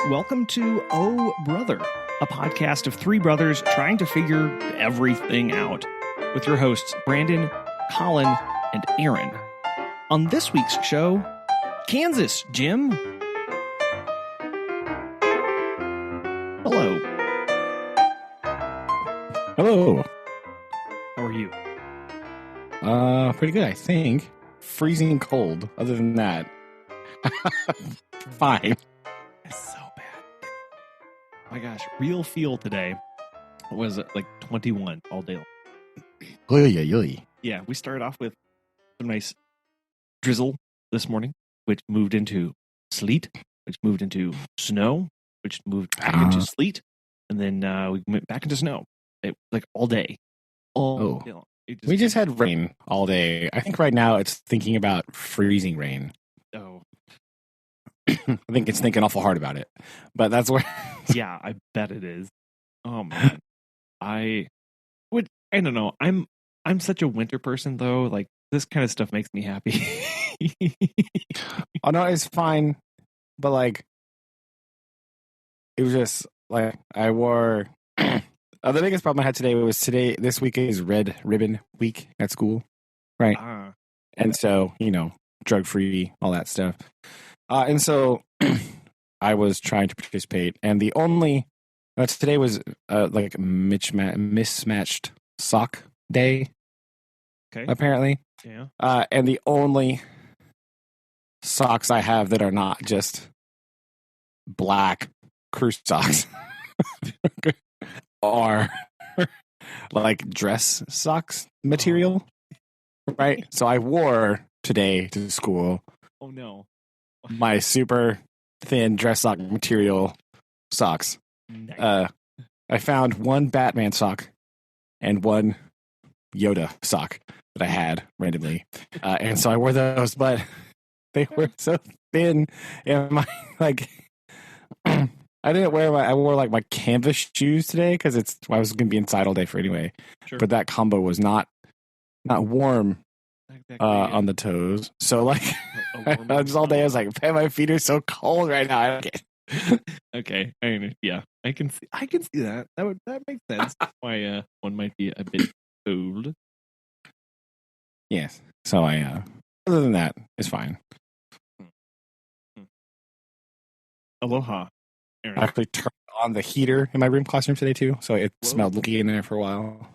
welcome to Oh Brother, a podcast of three brothers trying to figure everything out, with your hosts Brandon, Colin, and Aaron. On this week's show, Kansas, Jim. Hello. Hello. How are you? Pretty good, I think. Freezing cold. Other than that, fine. It's so bad. My gosh, real feel today was like 21 all day long. Yeah, we started off with some nice drizzle this morning, which moved into sleet, which moved into snow, which moved back into sleet, and then we went back into snow. Like all day. All day long. We just had rain all day. I think right now it's thinking about freezing rain. Oh. I think it's thinking awful hard about it. But that's where... Yeah, I bet it is. Oh, man. I don't know. I'm such a winter person, though. Like, this kind of stuff makes me happy. Oh, no, it's fine. But, like, it was just, like, I wore... the biggest problem I had today was this week is Red Ribbon Week at school, right? And so, drug-free, all that stuff. And so I was trying to participate, and the only today was like mismatched sock day. Okay. Apparently. Yeah. And the only socks I have that are not just black crew socks are like dress socks material, right? So I wore today to school. Oh no. My super thin dress sock material socks. Nice. I found one Batman sock and one Yoda sock that I had randomly. And so I wore those, but they were so thin. And my, like, I wore like my canvas shoes today because I was going to be inside all day for anyway. Sure. But that combo was not warm on the toes. So like, just all day I was like, man, my feet are so cold right now. I don't get it. Okay. I can see that. That makes sense. Why one might be a bit cold. Yes. So other than that, it's fine. Aloha, Aaron. I actually turned on the heater in my room classroom today too, so it smelled leaky in there for a while.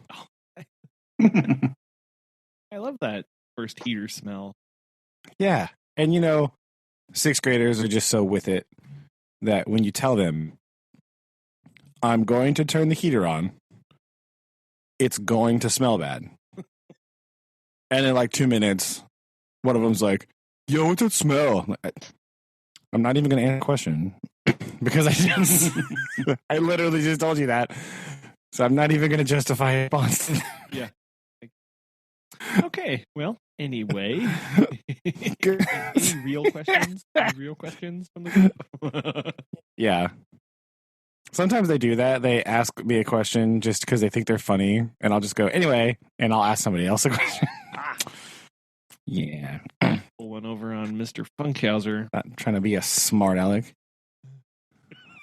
I love that first heater smell. Yeah. And sixth graders are just so with it that when you tell them, I'm going to turn the heater on, it's going to smell bad. And in like 2 minutes, one of them's like, yo, what's that smell? I'm not even going to answer the question because I literally just told you that. So I'm not even going to justify a response. Yeah. Okay. Well, anyway. Any real questions? Any real questions from the group? Yeah. Sometimes they do that. They ask me a question just because they think they're funny, and I'll just go, anyway, and I'll ask somebody else a question. Yeah. Pull one over on Mr. Funkhauser. Not trying to be a smart aleck.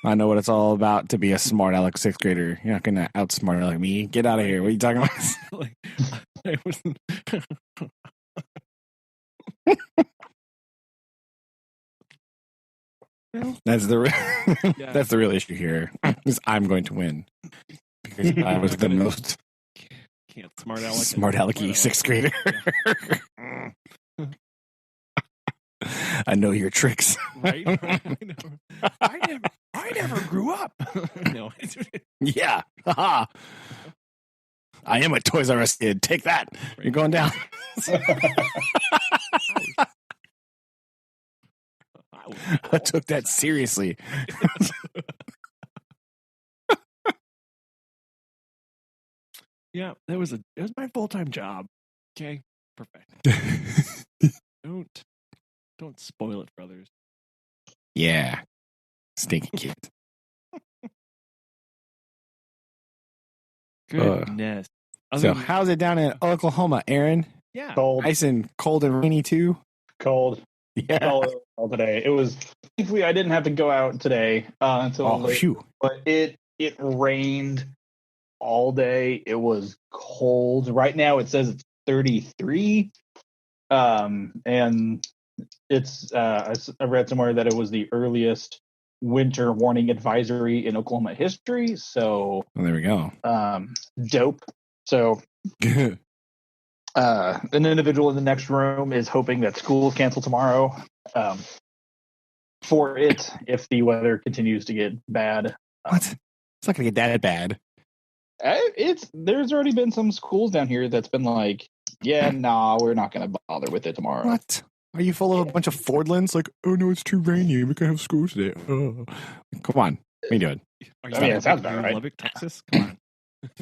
I know what it's all about to be a smart aleck sixth grader. You're not going to outsmart aleck me. Get out of here. What are you talking about? I wasn't... That's the real issue here. Is I'm going to win because I was the most smart alecky sixth grader. Yeah. I know your tricks. Right? I never grew up. No. Yeah. I am a Toys R Us kid. Take that. Right. You're going down. I took that seriously. Yeah, it was my full-time job. Okay, perfect. Don't spoil it for others. Yeah, stinky kids. Goodness. So, how's it down in Oklahoma, Aaron? Yeah, cold, nice and cold and rainy too. Cold. Yeah. All today. It was thankfully, I didn't have to go out today until late. Phew. But it rained all day. It was cold. Right now, it says it's 33. And it's I read somewhere that it was the earliest winter warning advisory in Oklahoma history. So there we go. Dope. So an individual in the next room is hoping that school is canceled tomorrow for it if the weather continues to get bad. What? It's not gonna get that bad. There's already been some schools down here that's been like, yeah, nah, we're not gonna bother with it tomorrow. What? Are you full of a bunch of Fordlands? Like, oh no, it's too rainy. We can't have school today. Oh. Come on, what are you doing? Are you I mean, it sounds about right. Lubbock, Texas? Come on.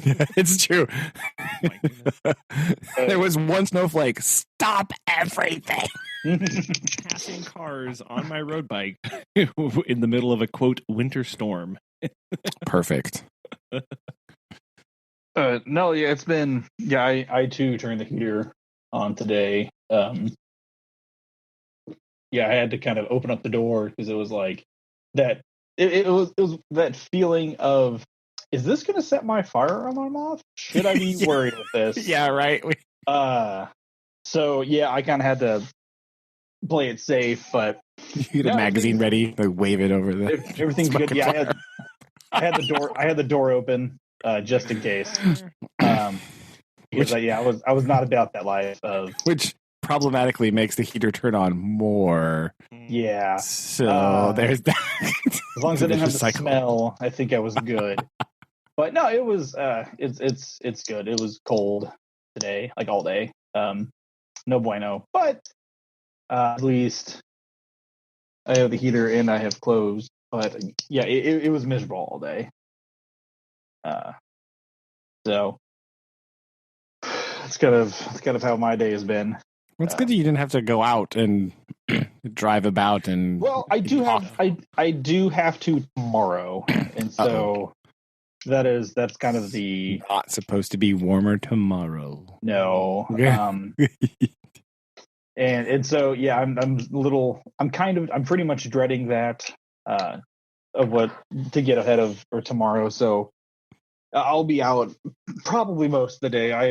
Yeah, it's true. My goodness. There was one snowflake. Stop everything. Passing cars on my road bike in the middle of a quote winter storm. Perfect. No, yeah, it's been I too turned the heater on today. Yeah, I had to kind of open up the door because it was like that. It was that feeling of, is this going to set my fire alarm off? Should I be worried with this? Yeah, right. So yeah, I kind of had to play it safe, but You get a magazine ready, like wave it over the. Everything's good. Yeah, I had the door open just in case. Because I was not about that life of which problematically makes the heater turn on more. Yeah. So there's that. As long as I didn't have the smell, I think I was good. But no, it was it's good. It was cold today, like all day. No bueno. But at least I have the heater and I have clothes. But yeah, it was miserable all day. So it's kind of how my day has been. Well, it's good that you didn't have to go out and drive about and. Well, I do have to tomorrow, and so that's kind of the not supposed to be warmer tomorrow. No, and so yeah, I'm pretty much dreading that of what to get ahead of for tomorrow. So I'll be out probably most of the day. I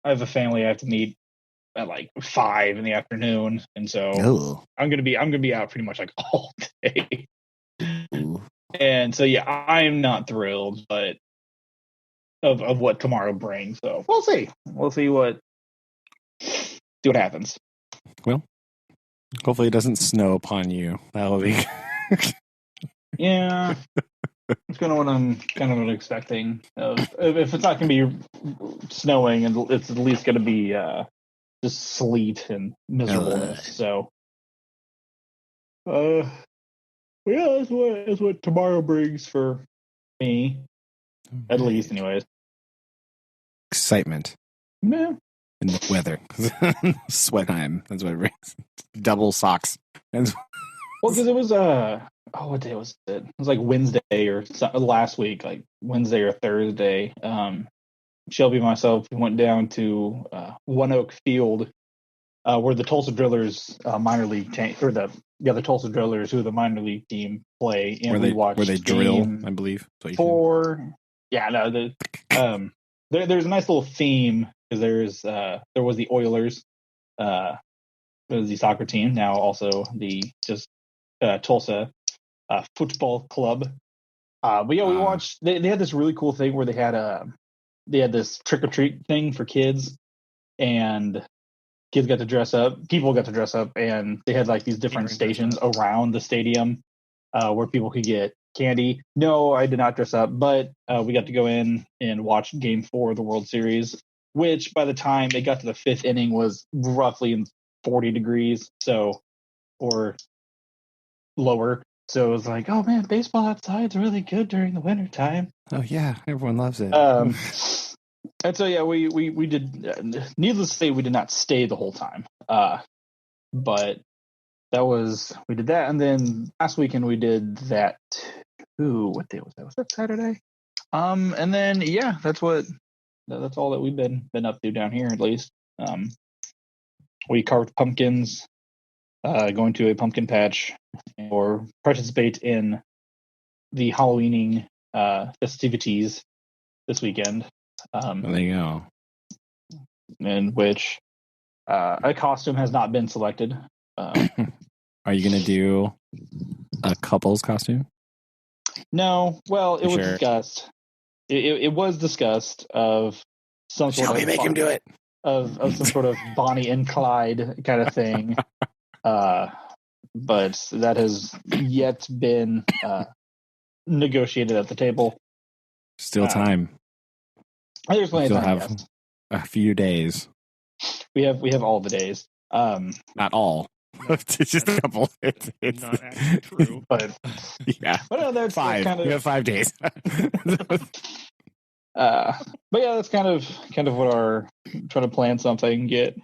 have a family I have to meet at like 5 in the afternoon, and so I'm gonna be out pretty much like all day. Ooh. And so yeah, I'm not thrilled, but of what tomorrow brings. So we'll see what happens. Well, hopefully it doesn't snow upon you. That'll be yeah. It's kind of what I'm expecting. If it's not going to be snowing, and it's at least going to be just sleet and miserableness. So, yeah, that's what tomorrow brings for me, at least, anyways. Excitement. Yeah. In the weather, sweat time. That's what it brings. Double socks. Well, because it was what day was it? It was like Wednesday or last week, like Wednesday or Thursday. Shelby and myself went down to One Oak Field, where the Tulsa Drillers minor league the Tulsa Drillers, who are the minor league team, play, and we watched where they drill, I believe. There's a nice little theme because there was the Oilers, it was the soccer team, now also the Tulsa football club. But yeah, we watched. They had this really cool thing where they had this trick or treat thing for kids, and kids got to dress up. People got to dress up, and they had like these different stations around the stadium where people could get candy. No, I did not dress up, but we got to go in and watch Game 4 of the World Series, which by the time it got to the 5th inning was roughly in 40 degrees, or lower. So it was like, oh man, baseball outside's really good during the winter time. Oh yeah, everyone loves it. And so yeah, we did. Needless to say, we did not stay the whole time. But we did that, and then last weekend we did that. Ooh, what day was that? Was that Saturday? And then yeah, that's all that we've been up to down here, at least. We carved pumpkins. going to a pumpkin patch or participate in the Halloweening festivities this weekend. There you go. In which a costume has not been selected. Are you going to do a couple's costume? No. Well, it was Sure. discussed. It was discussed of some sort Shall we make him do it? Of some sort of Bonnie and Clyde kind of thing. But that has yet been negotiated at the table. Still time. There's plenty of time. Have yes. a few days. We have all the days. Not all. It's just a couple. It's not actually true. But yeah. But no, that's 5. kind of, You have 5 days. but yeah, that's kind of what our trying to plan something, get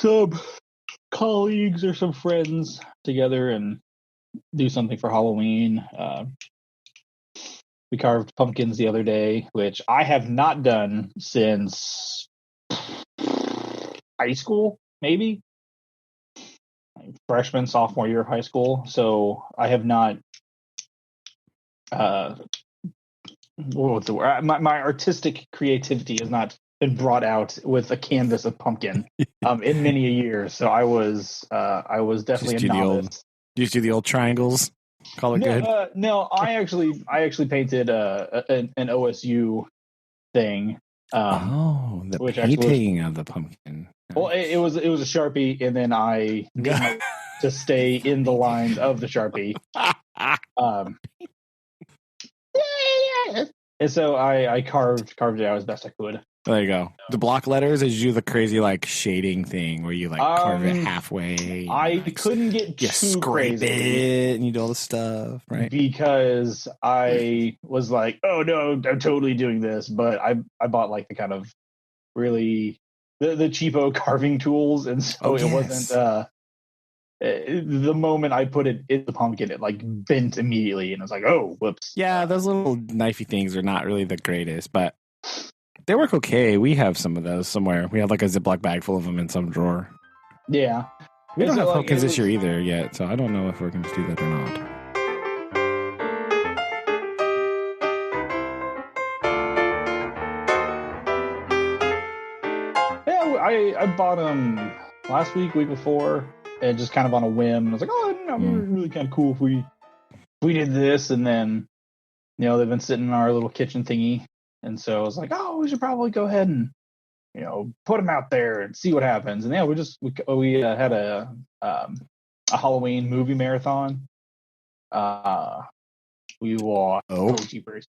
some colleagues or some friends together and do something for Halloween. We carved pumpkins the other day, which I have not done since high school, maybe freshman, sophomore year of high school. So I have not. What's the word? My artistic creativity has not been brought out with a canvas of pumpkin in many a year. So I was definitely a novice. You just do the old triangles. Call it good. No, I actually painted an OSU thing. The which painting of the pumpkin. Well, it was a Sharpie, and then I did to stay in the lines of the Sharpie. And so I carved it out as best I could. There you go. The block letters is you do the crazy like shading thing where you like carve it halfway. I couldn't get too scrape crazy it and you do all the stuff, right? Because I was like, oh no, I'm totally doing this. But I bought like the kind of really the cheapo carving tools, and so it wasn't the moment I put it in the pumpkin, it like bent immediately, and I was like, oh, whoops. Yeah, those little knifey things are not really the greatest, but they work okay. We have some of those somewhere. We have like a Ziploc bag full of them in some drawer. Yeah. We don't have pumpkins this year either yet, so I don't know if we're going to do that or not. Yeah, I bought them last week before, and just kind of on a whim. I was like, oh, it'd be really kind of cool if we did this, and then they've been sitting in our little kitchen thingy. And so I was like, oh, we should probably go ahead and, put them out there and see what happens. And we had a Halloween movie marathon. We watched Jeepers.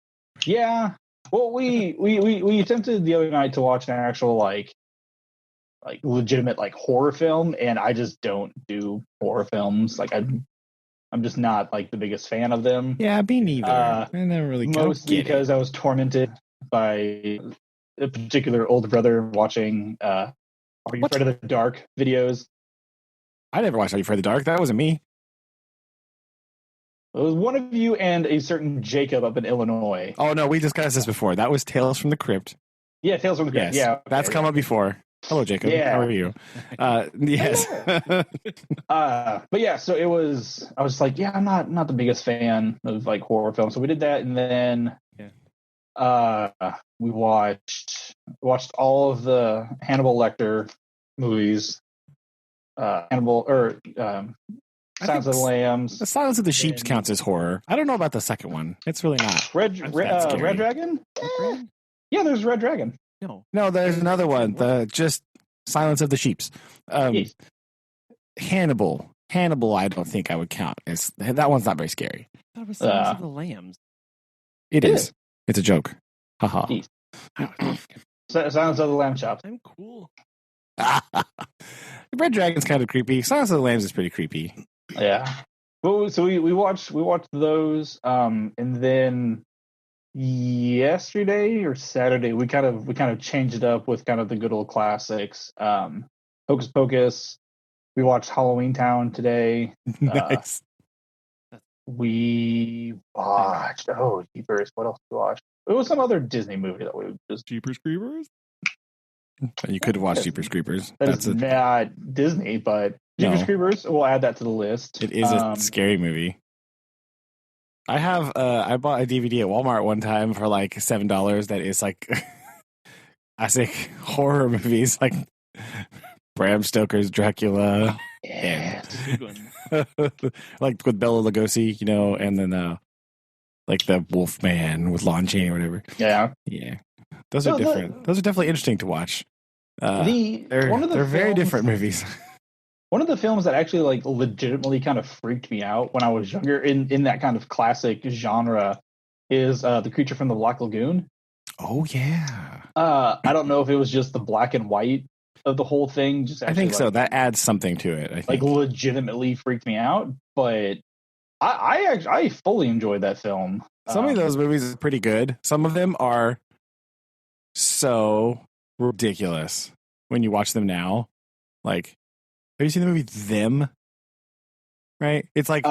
Yeah. Well, we attempted the other night to watch an actual like legitimate like horror film, and I just don't do horror films. Like I'm just not like the biggest fan of them. Yeah, me neither. I never really mostly because I was tormented by a particular older brother watching Are You Afraid of the Dark videos. I never watched Are You Afraid of the Dark. That wasn't me. It was one of you and a certain Jacob up in Illinois. Oh no, we discussed this before. That was Tales from the Crypt. Yeah, Tales from the Crypt. Yes, yeah, okay, that's come up before. Hello, Jacob. Yeah. How are you? Yes. But yeah, so it was. I was like, yeah, I'm not the biggest fan of like horror films. So we did that, and then we watched all of the Hannibal Lecter movies. Silence of the Lambs. The Silence of the Sheep counts as horror. I don't know about the second one. It's really not. Red Dragon? Yeah, there's Red Dragon. No, there's another one. Just Silence of the Sheeps. Hannibal. I don't think I would count. That one's not very scary. That was Silence of the Lambs. It is. It's a joke. Haha. Silence of the Lamb Chops. I'm cool. Red Dragon's kind of creepy. Silence of the Lambs is pretty creepy. Yeah. Well, so we watched those, and then yesterday or Saturday we kind of changed it up with kind of the good old classics. Hocus Pocus. We watched Halloween Town today. Nice. We watched Jeepers. What else did we watch? It was some other Disney movie that we just Jeepers Creepers. You could have watched Jeepers Creepers. That's not Disney, but Jeepers No. Creepers. We'll add that to the list. It is a scary movie. I bought a DVD at Walmart one time for like $7 that is like classic horror movies like Bram Stoker's Dracula Yeah. and like with Bela Lugosi, and then like the Wolfman with Lon Chaney or whatever. Yeah. Yeah. Those are different. Those are definitely interesting to watch. They're very different movies. One of the films that actually like legitimately kind of freaked me out when I was younger in that kind of classic genre is The Creature from the Black Lagoon. Oh yeah. I don't know if it was just the black and white of the whole thing. Just actually, I think so. That adds something to it. I think. Like legitimately freaked me out, but I fully enjoyed that film. Some of those movies are pretty good. Some of them are so ridiculous when you watch them now. Like, have you seen the movie Them? Right? It's like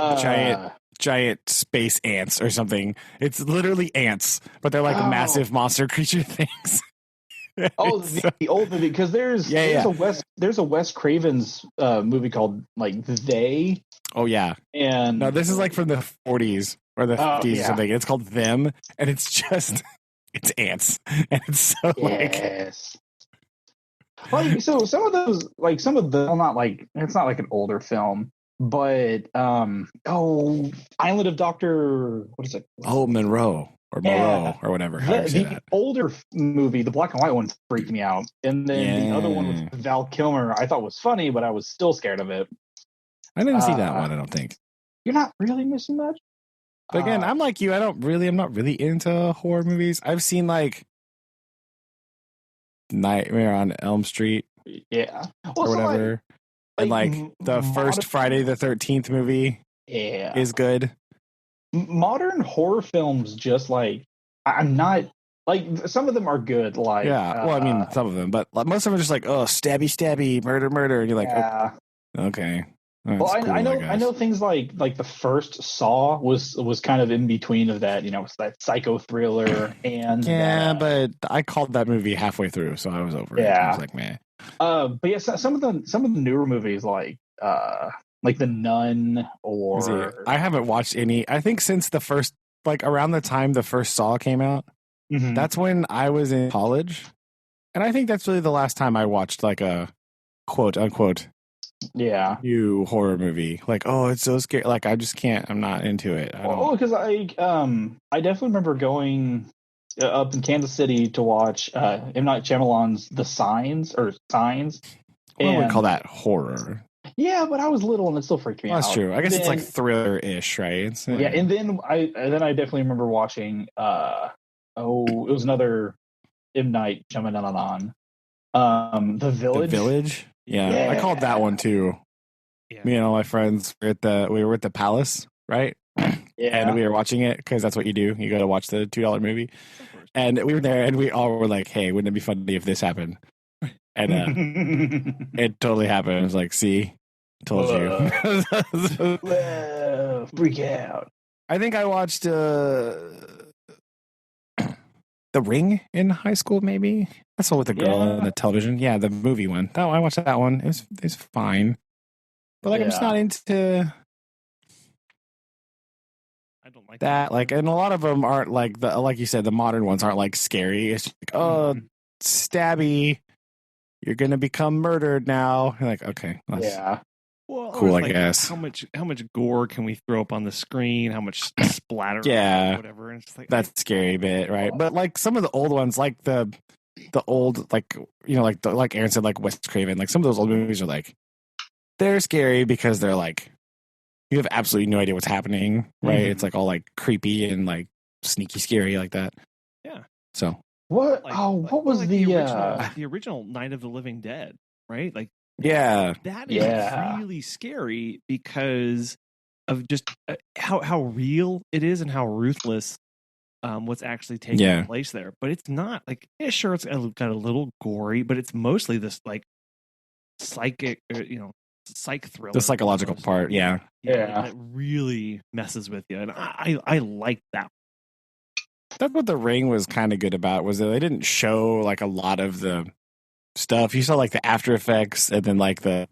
giant space ants or something. It's literally ants, but they're like massive monster creature things. The old movie, because there's a Wes Craven's movie called like They. Oh yeah. And no, this is like from the 40s or the 50s or something. It's called Them, and it's just it's ants, and it's so like so some of those not like it's not like an older film, but Island of Dr. what is it? Monroe or Moreau or whatever. The older movie, the black and white one, freaked me out, and then the other one with Val Kilmer I thought was funny, but I was still scared of it. I didn't see that one. I don't think. You're not really missing much. But again, I'm like you. I'm not really into horror movies. I've seen like Nightmare on Elm Street, or whatever, and like the first Friday the 13th movie, is good. Modern horror films, just like I'm not like some of them are good. Like well, I mean some of them, but most of them are just like stabby, murder, and you're like okay. That's well, cool, I know things like the first Saw was kind of in between of that, it's that psycho thriller and but I called that movie halfway through, so I was over it. I was like, man. But yeah, some of the newer movies like The Nun or I haven't watched any. I think since the first around the time the first Saw came out, that's when I was in college, and I think that's really the last time I watched like a quote unquote new horror movie. Like, it's so scary. Like, I just can't. I'm not into it. Because I definitely remember going up in Kansas City to watch M. Night Shyamalan's Signs. I would call that horror. Yeah, but I was little and it still freaked me out. That's true. I guess it's like thriller-ish, right? And then I definitely remember watching. It was another M. Night Shyamalan. The Village. The Village. Yeah, I called that one too. Yeah. Me and all my friends we were at the Palace, right? And we were watching it because that's what you do. You go to watch the $2 movie, and we were there, and we all were like, "Hey, wouldn't it be funny if this happened?" And it totally happened. I was like, "See, told you." Freak out. I think I watched The Ring in high school, maybe. That's all with the girl on the television. Yeah, the movie one. Oh, I watched that one. It's fine. But I'm just not into I don't like that. Like, and a lot of them aren't like you said, the modern ones aren't like scary. It's just like, stabby. You're gonna become murdered now. You're like, okay, well, cool, I guess. How much gore can we throw up on the screen? How much splatter? Whatever. And it's just like that's scary bit, right? But like some of the old ones, like the old, like Aaron said, like Wes Craven, like some of those old movies are like they're scary because they're like you have absolutely no idea what's happening, right? It's like all like creepy and like sneaky scary like that. Yeah. So what? What was the original Night of the Living Dead? Right? Like. Yeah, that is really scary because of just how real it is and how ruthless what's actually taking place there. But it's not like sure it's got a little gory, but it's mostly this like psychic, psych thriller. The psychological part, that really messes with you, and I like that. That's what The Ring was kind of good about, was that they didn't show like a lot of the stuff. You saw like the after effects and then like the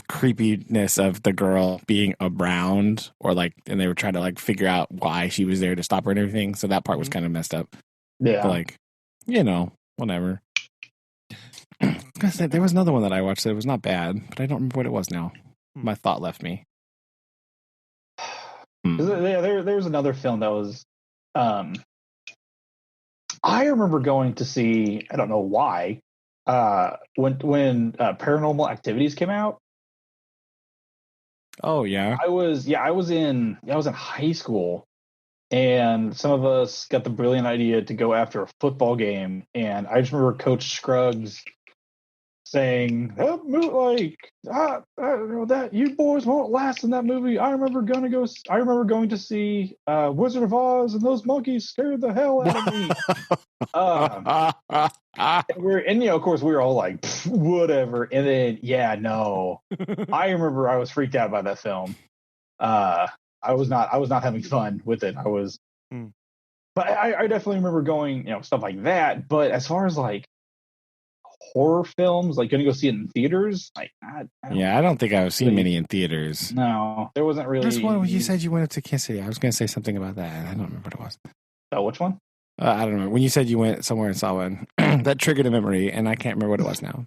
creepiness of the girl being around, or like, and they were trying to like figure out why she was there to stop her and everything. So that part was kind of messed up. Yeah. But like, whatever. There was another one that I watched that was not bad, but I don't remember what it was now. My thought left me. There was another film that was. I remember going to see. I don't know why. When Paranormal Activities came out. Oh yeah. I was in high school, and some of us got the brilliant idea to go after a football game, and I just remember Coach Scruggs saying, I don't know, that you boys won't last in that movie. I remember going to see Wizard of Oz, and those monkeys scared the hell out of me. Of course we were all like, whatever. And then I remember I was freaked out by that film. I was not having fun with it. But I definitely remember going, stuff like that. But as far as like horror films, like going to go see it in theaters, like I don't think I've seen many in theaters. No, there wasn't really. There's one when you said you went up to Kansas City. I was going to say something about that. I don't remember what it was. Oh, which one? I don't know. When you said you went somewhere and saw one, that triggered a memory, and I can't remember what it was now.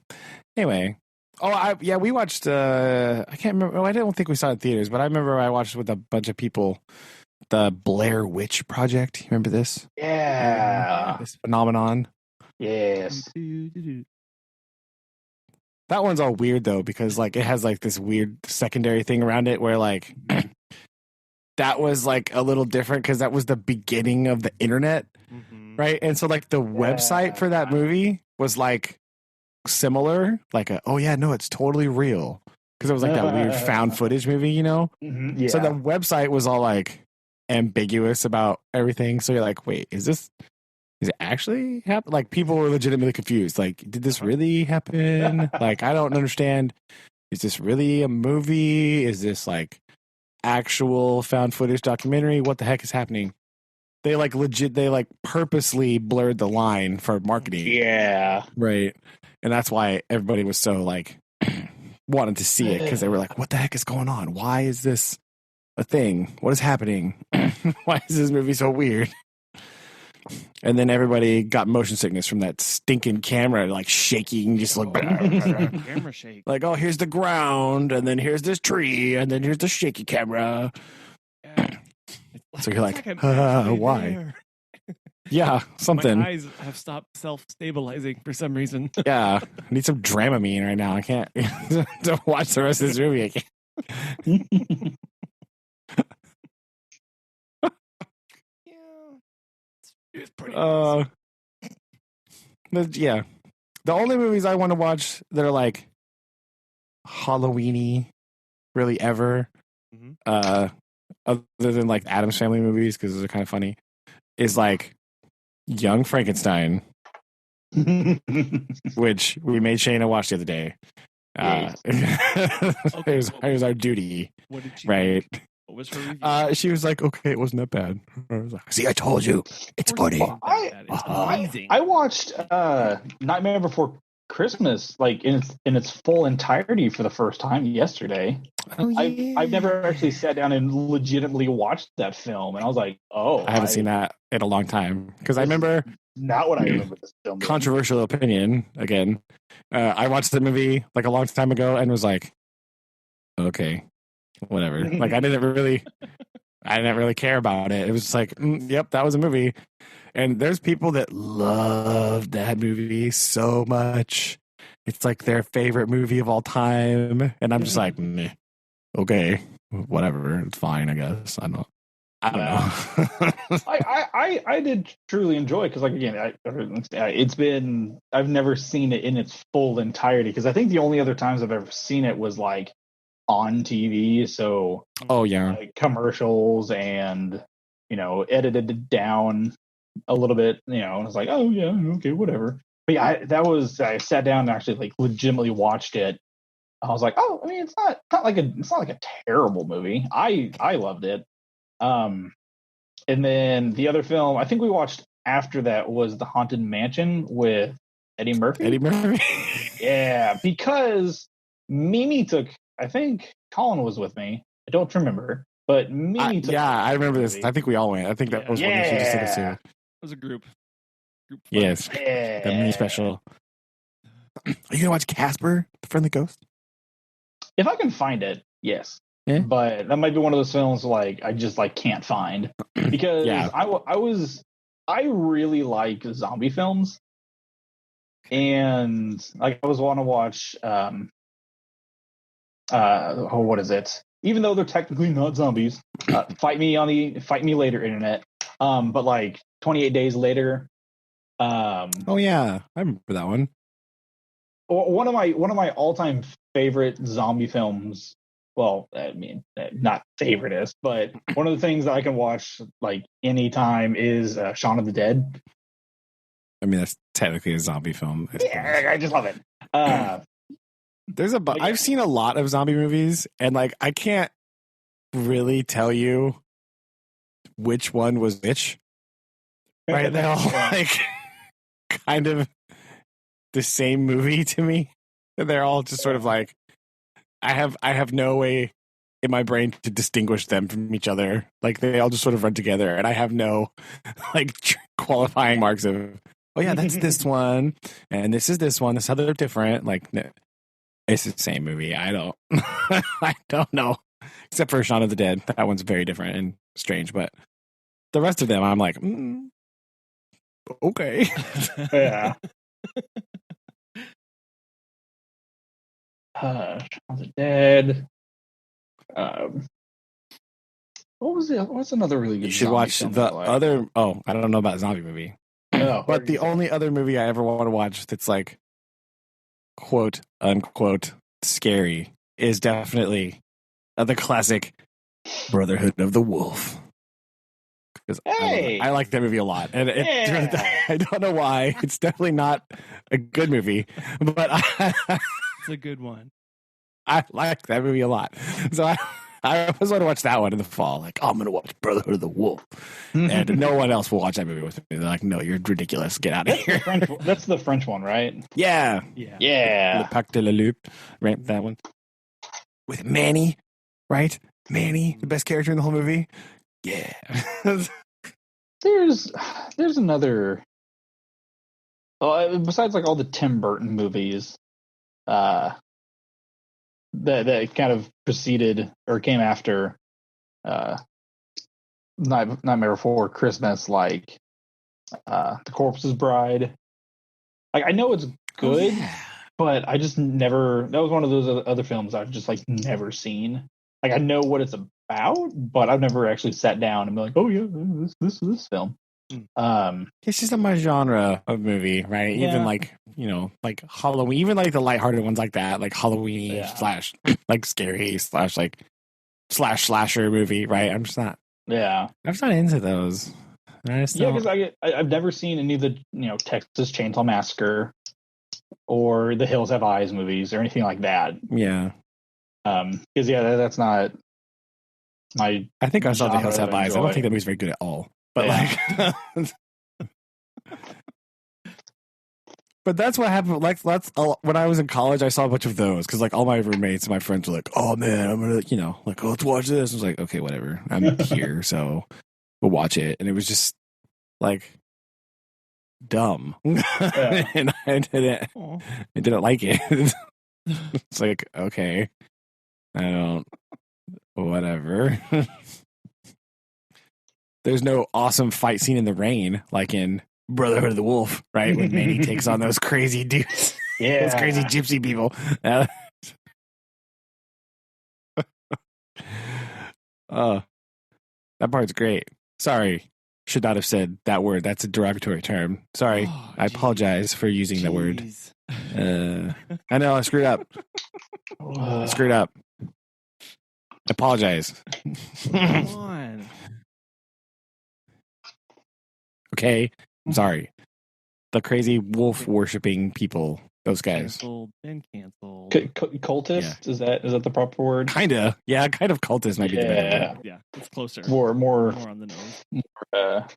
Anyway, we watched. I can't remember. I don't think we saw it in theaters, but I remember I watched with a bunch of people the Blair Witch Project. You remember this? Yeah, this phenomenon. Yes. That one's all weird though, because like it has like this weird secondary thing around it where like that was like a little different because that was the beginning of the internet, right? And so like the website for that movie was like similar, like it's totally real, because it was like that weird found footage movie, Mm-hmm. Yeah. So the website was all like ambiguous about everything. So you're like, wait, is it actually happen? Like people were legitimately confused. Like, did this really happen? Like, I don't understand. Is this really a movie? Is this like actual found footage documentary? What the heck is happening? They purposely blurred the line for marketing. Yeah. Right. And that's why everybody was so like wanted to see it, because they were like, what the heck is going on? Why is this a thing? What is happening? Why is this movie so weird? And then everybody got motion sickness from that stinking camera, like shaking, just like camera shake. Like, oh, here's the ground, and then here's this tree, and then here's the shaky camera. Yeah. So you're like, why? Yeah, something. My eyes have stopped self-stabilizing for some reason. Yeah, I need some Dramamine right now. I can't to watch the rest of this movie. I can't. It's pretty nice. Yeah. The only movies I want to watch that are like Halloween-y, really ever, other than like Addams Family movies, because those are kind of funny, is like Young Frankenstein, which we made Shayna watch the other day. Here's our duty. What did she right? think? What was her review? She was like, okay, it wasn't that bad. I was like, see, I told you. It's funny. It's amazing. I watched Nightmare Before Christmas like in its full entirety for the first time yesterday. Oh, yeah. I've never actually sat down and legitimately watched that film, and I was like, I haven't seen that in a long time, because I remember not what I remember this film. Controversial opinion again. I watched the movie like a long time ago and was like, okay, whatever. Like I didn't really care about it. It was just like, yep, that was a movie. And there's people that love that movie so much. It's like their favorite movie of all time. And I'm just like, meh, okay, whatever. It's fine, I guess. I don't know. I did truly enjoy it, because like again, I've never seen it in its full entirety, because I think the only other times I've ever seen it was like on TV. So like commercials and edited it down a little bit, and I was like, oh yeah, okay, whatever. But yeah, I sat down and actually like legitimately watched it. I was like, oh, I mean, it's not like a terrible movie. I loved it. And then the other film I think we watched after that was The Haunted Mansion with Eddie Murphy. Eddie Murphy. Yeah, because Mimi took. I think Colin was with me. I don't remember, but Mimi took. Yeah, I remember this. movie. I think we all went. I think that was one that she just took us Yeah. to. It was a group. Fun. Yes, Yeah. the mini special. Are you gonna watch Casper, the Friendly Ghost? If I can find it, yes. Yeah. But that might be one of those films like I just like can't find because Yeah. I really like zombie films, and like I was want to watch what is it? Even though they're technically not zombies, fight me later internet. But like 28 days later. Oh yeah, I remember that one. One of my all-time favorite zombie films. Well, I mean, not favoriteest, but one of the things that I can watch like anytime is Shaun of the Dead. I mean, that's technically a zombie film. Yeah, I just love it. I've seen a lot of zombie movies, and like I can't really tell you which one was which. Right? They're all like kind of the same movie to me. They're all just sort of like I have no way in my brain to distinguish them from each other. Like they all just sort of run together, and I have no like qualifying marks of. Oh yeah, that's this one, and this is this one. This how they're different. Like no, it's the same movie. I don't, I don't know. Except for Shaun of the Dead, that one's very different and strange. But the rest of them, I'm like, okay. Yeah. Shaun of the Dead. What was it? What's another really good? You should watch the other. Oh, I don't know about zombie movie. No, but the only other movie I ever want to watch that's like quote unquote scary is definitely the classic Brotherhood of the Wolf. Because I like that movie a lot, and I don't know why. It's definitely not a good movie, but it's a good one. I like that movie a lot. So I always want to watch that one in the fall. Like, I'm going to watch Brotherhood of the Wolf. And no one else will watch that movie with me. They're like, no, you're ridiculous. Get out of here. That's the French one, right? Yeah. Yeah. Le Pacte de la Loup. Right? That one. With Manny. Right? Manny, the best character in the whole movie. Yeah. There's another. Besides like all the Tim Burton movies, that kind of preceded or came after Nightmare Before Christmas, like The Corpse's Bride. Like I know it's good, but I just never. That was one of those other films I've just like never seen. Like I know what it's about, but I've never actually sat down and been like, oh yeah, this film. It's just not my genre of movie, right? Yeah. Even like, like Halloween, even like the lighthearted ones like that, like Halloween slash like scary slash like slasher movie, right? I'm just not. Yeah, I'm just not into those. Because I've never seen any of the Texas Chainsaw Massacre or the Hills Have Eyes movies or anything like that. Yeah. Because that's not my. I think I saw the Hills Have Eyes. I don't think that movie's very good at all. But like, but that's what happened. Like, when I was in college, I saw a bunch of those because like all my roommates and my friends were like, "Oh man, I'm gonna, like, let's watch this." I was like, "Okay, whatever. I'm here, so we'll watch it." And it was just like dumb, and I didn't like it. It's like, okay, I don't, whatever. There's no awesome fight scene in the rain like in Brotherhood of the Wolf, right? When Manny takes on those crazy dudes, those crazy gypsy people. That part's great. Sorry, should not have said that word. That's a derogatory term. Sorry, I apologize for using that word. I know I screwed up. I apologize. Come on. Okay, I'm sorry. The crazy wolf worshipping people, those guys. Canceled. Cultist? Yeah. Is that the proper word? Kinda. Yeah, kind of cultist might be the better word. Yeah, it's closer. More on the nose. More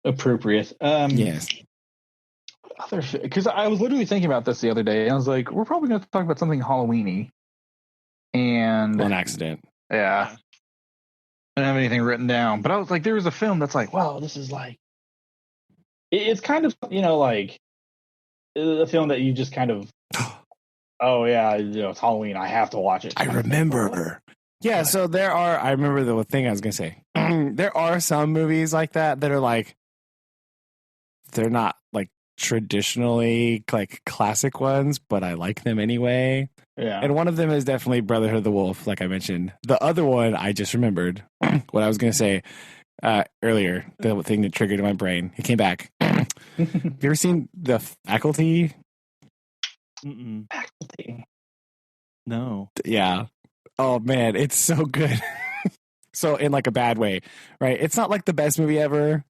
appropriate. Yes. Because I was literally thinking about this the other day, and I was like, we're probably going to talk about something Halloweeny, and On accident. yeah, I don't have anything written down. But I was like, there was a film that's like, wow, this is like, it's kind of like a film that you just kind of, oh yeah, it's Halloween, I have to watch it. I remember. Yeah, so I remember the thing I was going to say. There are some movies like that are like, they're not like traditionally like classic ones, but I like them anyway. Yeah. And one of them is definitely Brotherhood of the Wolf, like I mentioned. The other one, I just remembered what I was going to say earlier, the thing that triggered in my brain. It came back. Have you ever seen The Faculty? Mm-mm. Faculty. No. Yeah. Oh, man, it's so good. So in like a bad way, right? It's not like the best movie ever.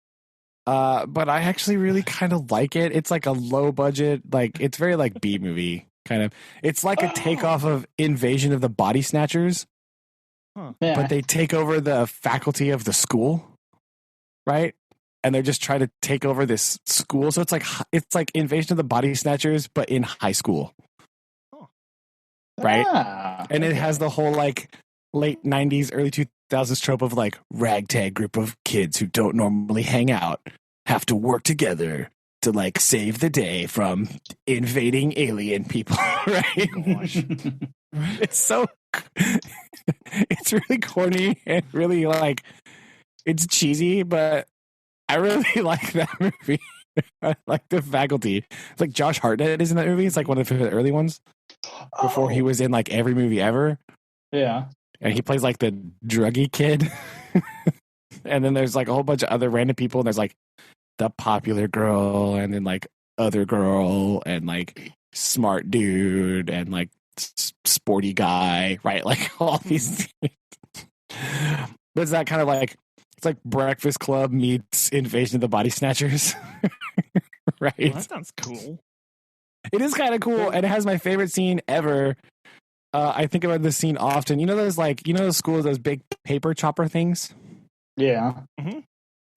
But I actually really kind of like it. It's like a low budget, like it's very like B movie kind of. It's like a takeoff of Invasion of the Body Snatchers, Huh. Yeah. but they take over the faculty of the school, right? And they're just trying to take over this school. So it's like Invasion of the Body Snatchers, but in high school, right? And it has the whole like late 90s, early 2000s trope of like ragtag group of kids who don't normally hang out have to work together to like save the day from invading alien people, right? It's it's really corny and really like it's cheesy, but I really like that movie. I like The Faculty. It's like Josh Hartnett is in that movie. It's like one of the early ones before he was in like every movie ever. Yeah. And he plays like the druggy kid. And then there's like a whole bunch of other random people. And there's like the popular girl and then like other girl and like smart dude and like sporty guy, right? Like all these things. But it's that kind of like, it's like Breakfast Club meets Invasion of the Body Snatchers. Right? Well, that sounds cool. It is kind of cool. And it has my favorite scene ever. I think about this scene often. You know those those schools, those big paper chopper things? Yeah. Mm-hmm.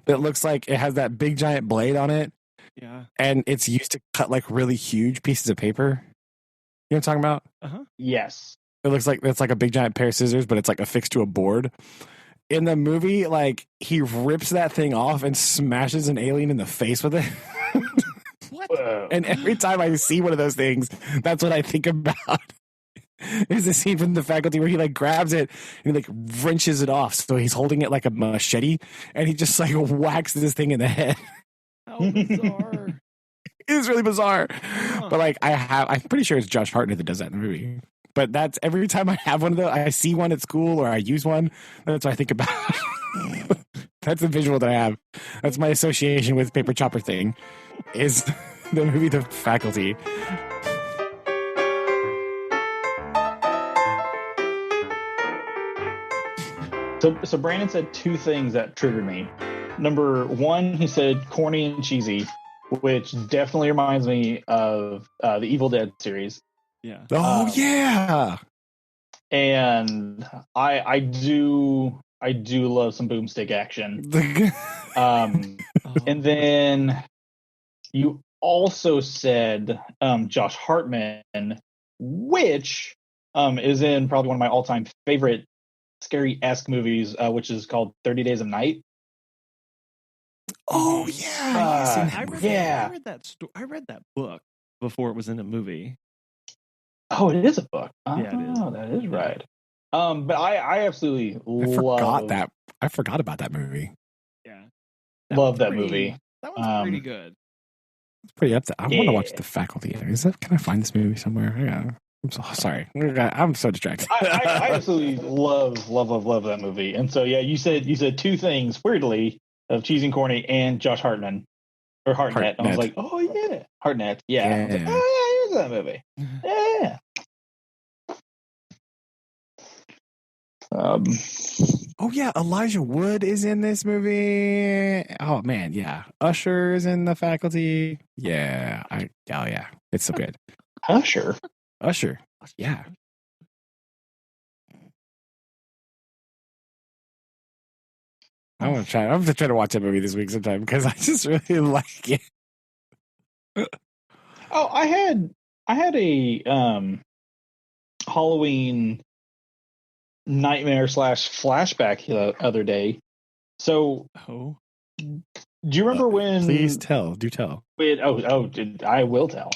It looks like it has that big giant blade on it. Yeah. And it's used to cut like really huge pieces of paper. You know what I'm talking about? Uh-huh. Yes. It looks like it's like a big giant pair of scissors, but it's like affixed to a board. In the movie, like he rips that thing off and smashes an alien in the face with it. What? Whoa. And every time I see one of those things, that's what I think about. There's a scene from The Faculty where he like grabs it and he like wrenches it off. So he's holding it like a machete and he just like whacks this thing in the head. How bizarre. It is really bizarre. Huh. But like I'm pretty sure it's Josh Hartnett that does that in the movie. But that's every time I have one of those, I see one at school or I use one, that's what I think about. That's the visual that I have. That's my association with paper chopper thing is the movie The Faculty. So Brandon said two things that triggered me. Number one, he said corny and cheesy, which definitely reminds me of the Evil Dead series. Yeah. Oh yeah. And I do love some boomstick action. And then you also said Josh Hartman, which is in probably one of my all-time favorite scary-esque movies, which is called 30 Days of Night. Oh yeah. I read that book before it was in a movie. Oh, it is a book. Yeah, it is. Oh, that is right. But I absolutely I forgot about that movie. Yeah. Love that movie. That one's pretty good. It's pretty up to. I want to watch The Faculty. Can I find this movie somewhere? Yeah. I'm so sorry. I'm so distracted. I absolutely love that movie. And so yeah, you said two things weirdly of cheesy and corny and Josh Hartman or Hartnett. And I was like, oh yeah, Hartnett. Yeah. I was like, oh yeah, here's that movie. Yeah. Oh yeah, Elijah Wood is in this movie. Oh man, yeah. Usher is in The Faculty. Yeah. It's so good. Usher. Yeah. I'm gonna try to watch that movie this week sometime because I just really like it. Oh, I had a Halloween nightmare / flashback the other day. So, Oh, do you remember when? Please tell. Do tell. I will tell.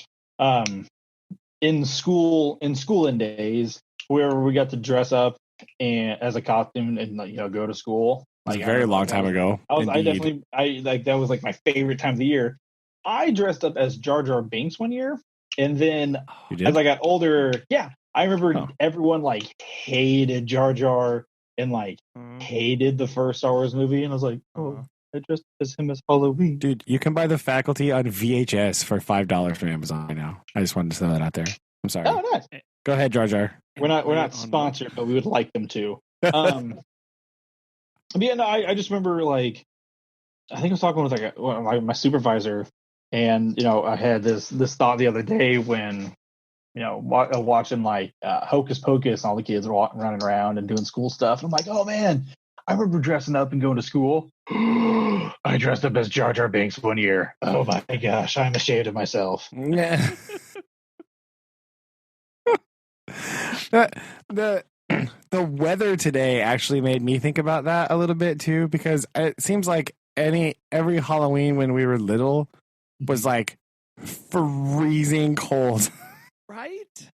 In schooling days, where we got to dress up and as a costume and go to school. It was Like, a very long time ago. I like that was like my favorite time of the year. I dressed up as Jar Jar Binks one year, and then You as did? I got older, yeah, I remember Oh. everyone like hated Jar Jar and like hated the first Star Wars movie, and I was like, oh, I dressed as him as Halloween. Dude, you can buy the faculty on VHS for $5 from Amazon right now. I just wanted to throw that out there. I'm sorry. Oh, nice. Go ahead, Jar Jar. We're not sponsored, but we would like them to. But yeah, no, I just remember like I think I was talking with like my supervisor, and I had this thought the other day when watching like Hocus Pocus and all the kids were running around and doing school stuff. I'm like, oh man, I remember dressing up and going to school. I dressed up as Jar Jar Binks one year. Oh my gosh, I'm ashamed of myself. Yeah. the weather today actually made me think about that a little bit too, because it seems like every Halloween when we were little was like freezing cold. right?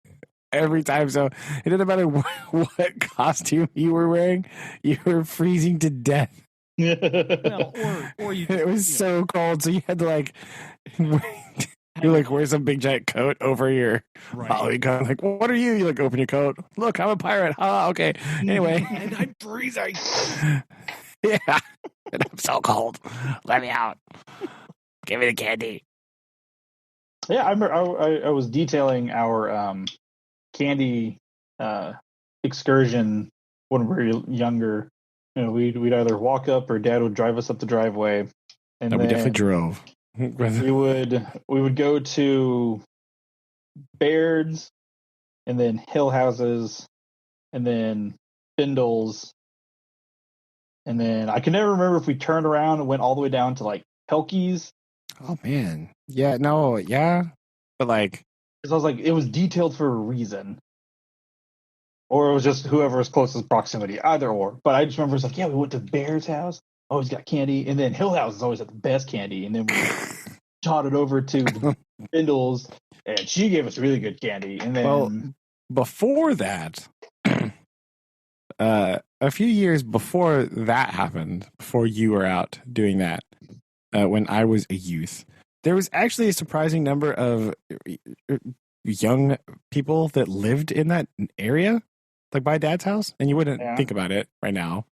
Every time. So it didn't matter what costume you were wearing, you were freezing to death. Well, or you. It was so cold, so you had to like you like wear some big giant coat over your Halloween coat. Like, what are you? You like open your coat. Look, I'm a pirate. Okay. Anyway, and I'm freezing. Yeah, and I'm so cold. Let me out. Give me the candy. Yeah, I remember I was detailing our candy excursion when we were younger. We'd either walk up or Dad would drive us up the driveway, and we definitely drove. we would go to Baird's, and then Hill Houses, and then Spindles, and then I can never remember if we turned around and went all the way down to like Pelkey's. Oh man, yeah, no, yeah, but like, because I was like, it was detailed for a reason. Or it was just whoever was closest proximity, either or. But I just remember it's like, yeah, we went to Bear's house. Oh, he's got candy. And then Hill House is always at the best candy. And then we shot it over to the Spindles, and she gave us really good candy. And then before that, a few years before that happened, before you were out doing that, when I was a youth, there was actually a surprising number of young people that lived in that area, like by Dad's house, and you wouldn't think about it right now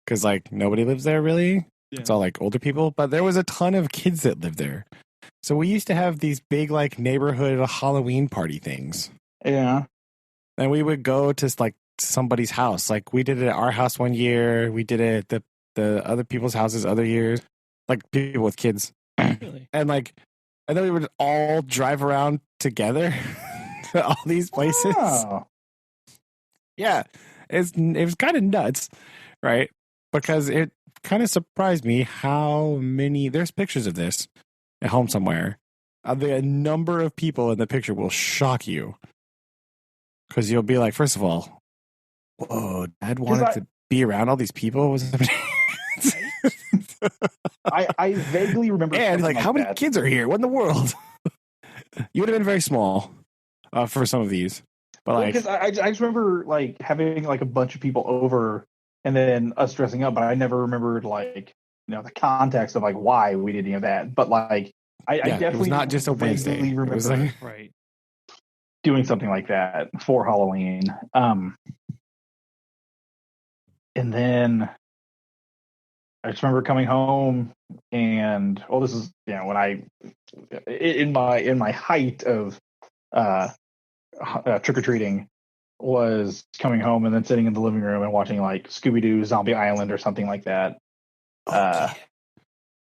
because like nobody lives there really. Yeah. It's all like older people, but there was a ton of kids that lived there. So we used to have these big like neighborhood Halloween party things. Yeah, and we would go to like somebody's house. Like we did it at our house one year. We did it at the other people's houses other years, like people with kids. Really? And then we would all drive around together to all these places. Oh. Yeah, it was kind of nuts, right? Because it kind of surprised me how many. There's pictures of this at home somewhere. The number of people in the picture will shock you, because you'll be like, first of all, whoa, Dad wanted to be around all these people. Was I vaguely remember. And like, how many kids are here? What in the world? You would have been very small for some of these, but like, because I just remember like having like a bunch of people over and then us dressing up, but I never remembered like the context of like why we did any of that. But like, I definitely it was not just a Wednesday. Remember it was like doing something like that for Halloween. And then I just remember coming home and this is when I in my height of trick or treating was coming home and then sitting in the living room and watching like Scooby-Doo Zombie Island or something like that.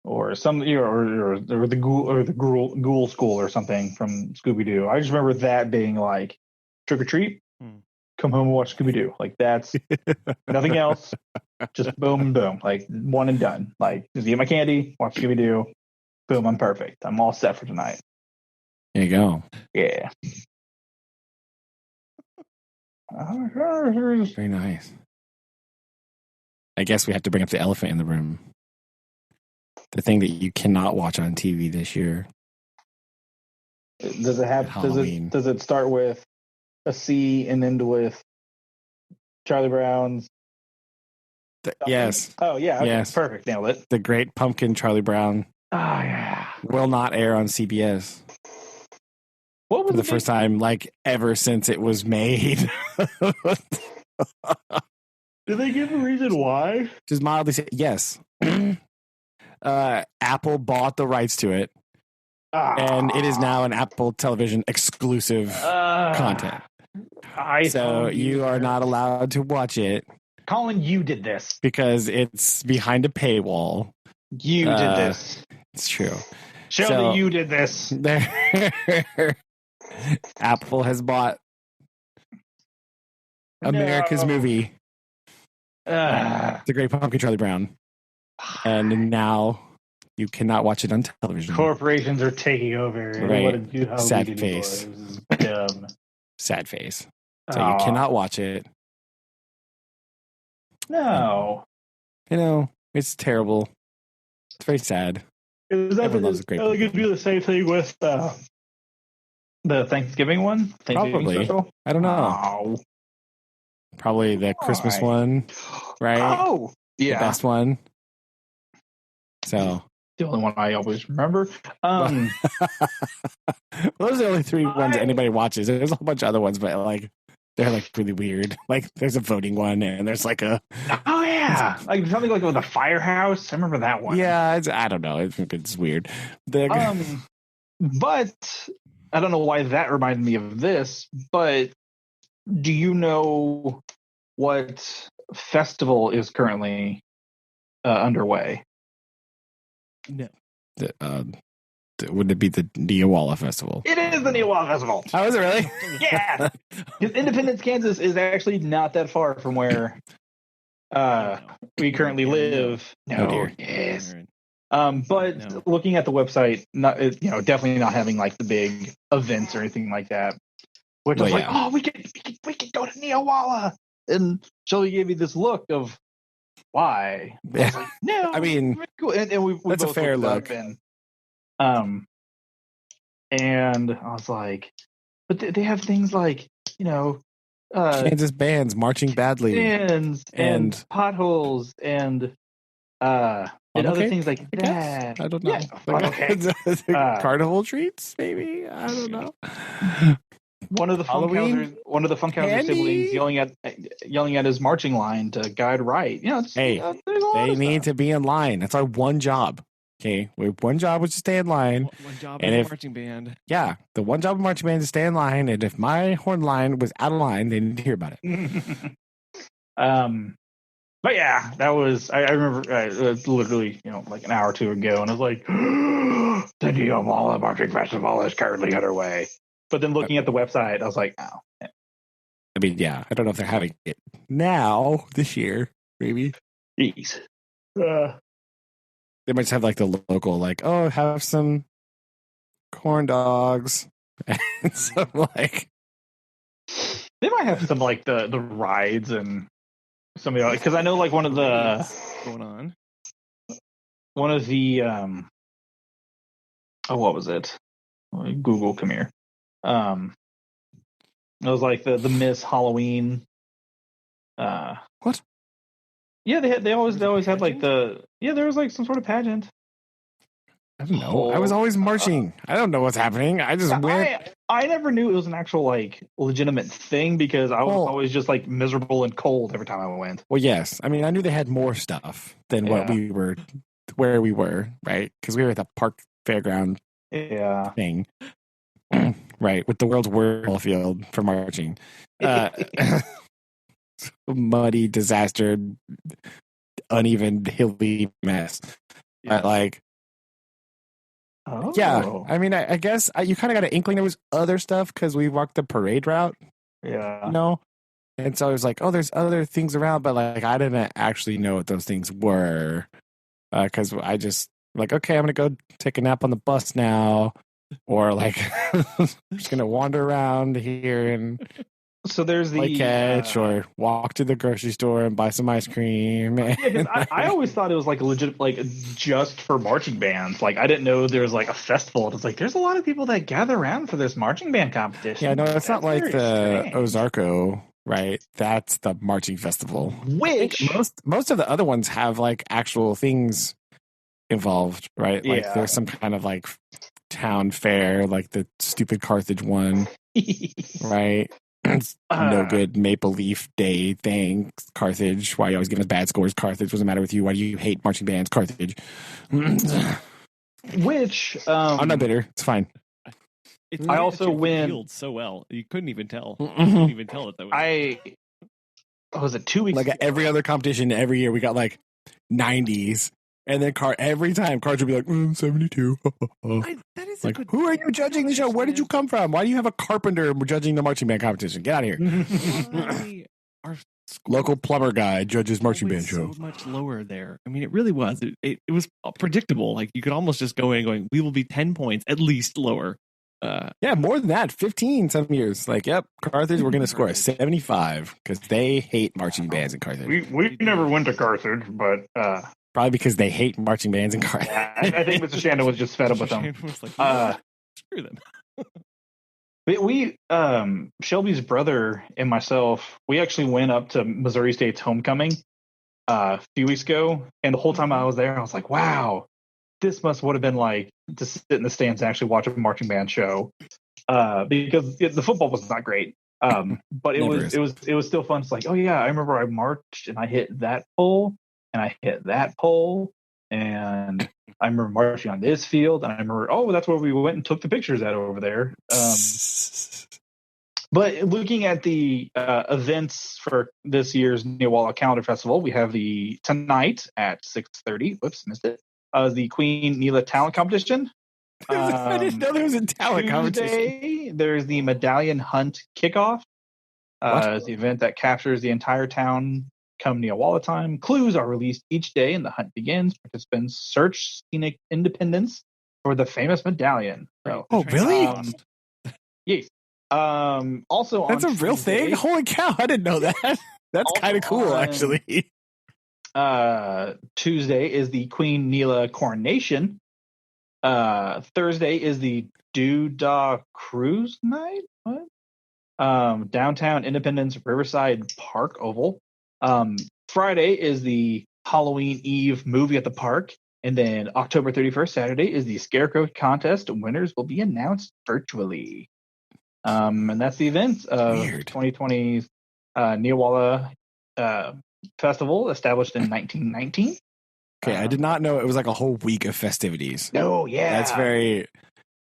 Or some or the Ghoul School or something from Scooby-Doo. I just remember that being like trick or treat. Come home and watch Scooby-Doo. Like that's nothing else. Just boom, boom. Like one and done. Like just get my candy, watch Scooby-Doo. Boom, I'm perfect. I'm all set for tonight. There you go. Yeah. Very nice. I guess we have to bring up the elephant in the room. The thing that you cannot watch on TV this year. Does it have? Halloween. Does it start with a C and end with Charlie Brown's? Yes. Oh yeah. Okay, yes. Perfect. Nailed it. The Great Pumpkin Charlie Brown. Oh yeah. Will not air on CBS. What was For the first time, like, ever since it was made. Did they give a reason why? Just mildly say yes. Apple bought the rights to it, and it is now an Apple Television exclusive content. So you are not allowed to watch it. Colin, you did this. Because it's behind a paywall. You did this. It's true. Shelby, you did this. Apple has bought America's movie, The Great Pumpkin Charlie Brown, and now you cannot watch it on television. Corporations are taking over. Right. Sad face. Dumb. Sad face. So you cannot watch it. No. You know, it's terrible. It's very sad. Everyone loves a Great Pumpkin. They could do the same thing with the Thanksgiving one? Probably. Special? I don't know. Oh. Probably the Christmas one, right? Oh, yeah. The best one. So. The only one I always remember. Those are the only three ones anybody watches. There's a whole bunch of other ones, but like they're like really weird. Like there's a voting one, and there's like a like something like with a firehouse. I remember that one. Yeah, I don't know. It's weird. But I don't know why that reminded me of this. But do you know what festival is currently underway? No. Would it be the Neewollah Festival? It is the Neewollah Festival. Oh, is it really? Yeah. Because Independence, Kansas is actually not that far from where we currently live. No, dear. Yes. But looking at the website, definitely not having like the big events or anything like that. Which was like, oh, we could go to Neewollah. And Shelby gave me this look of why. Yeah. I was like, no, I mean, cool. And we that's both a fair look. And I was like, but they have things like, Kansas bands marching badly, bands and potholes and other things like that. I don't know. Yeah, carnival treats, maybe. I don't know. One of the Funkhauser siblings yelling at his marching line to guide right. They need to be in line. That's our one job. Okay, one job was to stay in line. One job and in the marching band. Yeah, the one job of marching band is to stay in line. And if my horn line was out of line, they need to hear about it. But yeah, that was. I remember it was literally like an hour or two ago, and I was like, the Neewollah Marching Festival is currently underway. But then looking at the website, I was like, oh. I mean, yeah, I don't know if they're having it now this year, maybe. Jeez. They might just have like the local, like, oh, have some corn dogs and some like. They might have some like the rides and something like, because I know like one of the what was it? Google, come here. It was like the Miss Halloween. What? Yeah, they always had like there was like some sort of pageant. I don't know. I was always marching. I don't know what's happening. I just went. I never knew it was an actual like legitimate thing because I was always just like miserable and cold every time I went. Well, yes. I mean, I knew they had more stuff than what we were, where we were, right? Because we were at the park fairground thing, right? With the world's worst ball field for marching. Muddy, disaster, uneven, hilly mess. But like, I mean, I guess you kind of got an inkling there was other stuff because we walked the parade route. Yeah. And so I was like, oh, there's other things around, but like I didn't actually know what those things were because I just like, okay, I'm gonna go take a nap on the bus now. or like just gonna wander around here and So there's the play catch, or walk to the grocery store and buy some ice cream. Yeah, because I always thought it was like a legit, like just for marching bands. Like I didn't know there was like a festival. It's like there's a lot of people that gather around for this marching band competition. Yeah, no, it's not like very the strange. Ozarko, right? That's the marching festival. Which Most of the other ones have like actual things involved, right? Like Yeah. there's some kind of like town fair, like the stupid Carthage one, right? It's no good Maple Leaf Day thing, Carthage. Why you always give us bad scores, Carthage? What's the matter with you? Why do you hate marching bands, Carthage? which I'm not bitter. It's fine. I also win- Field so well. You couldn't even tell. You couldn't even tell that was it 2 weeks Like ago? every other competition, every year we got like 90s, and then every time Carthage would be like 72. that is Like, who are you judging the show? Where did you come from? Why do you have a carpenter judging the marching band competition? Get out of here. Our Local plumber guy judges marching band show. so much lower there. I mean, it really was. It was predictable. Like you could almost just go in and going, we will be 10 points at least lower. Yeah, more than that, 15 some years. Like, yep, Carthage, we're going to score a 75 because they hate marching bands in Carthage. We never went to Carthage, but Probably because they hate marching bands in Carthage. I think Mr. Shanda was just fed up with them. Shannon was like, screw them. We Shelby's brother and myself, we actually went up to Missouri State's homecoming a few weeks ago, and the whole time I was there, I was like, "Wow, this would have been like to sit in the stands and actually watch a marching band show," because the football was not great, but it was still fun. It's like, oh yeah, I remember I marched and I hit that pole and I hit that pole, and I remember marching on this field, and I remember, that's where we went and took the pictures at over there. But looking at the events for this year's Neewollah Calendar Festival, we have the tonight at 6:30. Whoops, missed it. The Queen Neewollah Talent Competition. I didn't know there was a talent competition. Tuesday, there's the Medallion Hunt Kickoff. It's the event that captures the entire town come Neewollah time. Clues are released each day and the hunt begins. Participants search scenic independence for the famous medallion. So, really? Yes. Also, That's on a real Tuesday, thing? Holy cow, I didn't know that. That's kind of cool, actually. Tuesday is the Queen Neewollah coronation. Thursday is the Doodah Cruise Night. What? Downtown Independence Riverside Park Oval. Friday is the Halloween Eve movie at the park. And then October 31st, Saturday, is the Scarecrow Contest. Winners will be announced virtually. And that's the event of 2020's Neewollah Festival, established in 1919. Okay, I did not know it was like a whole week of festivities. No, yeah. That's very...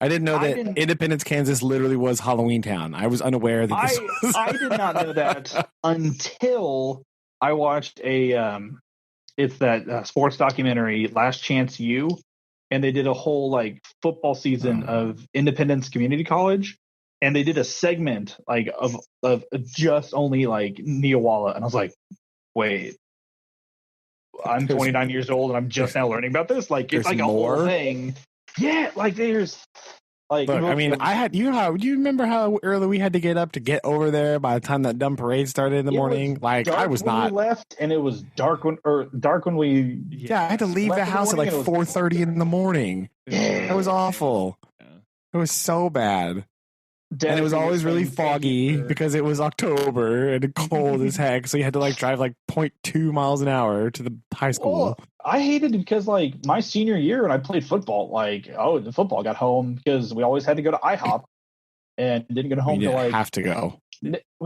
I didn't know that Independence, Kansas literally was Halloween Town. I was unaware that this was... I did not know that until I watched it's that sports documentary, Last Chance U, and they did a whole like football season of Independence Community College, and they did a segment like of just only like Neewollah, and I was like, wait, I'm 29 years old and I'm just now learning about this. Like it's like a whole thing. Yeah, like there's like. Look, I mean, I had do you remember how early we had to get up to get over there by the time that dumb parade started in the morning? Like I was not. We left, and it was dark when we. Yeah, I had to leave the house at like 4:30 in the morning. Yeah, it was awful. It was so bad. And it was always really foggy because it was October and cold as heck. So you had to like drive like 0.2 miles an hour to the high school. Well, I hated it because like my senior year when I played football, like the football got home because we always had to go to IHOP and didn't get home till like have to go.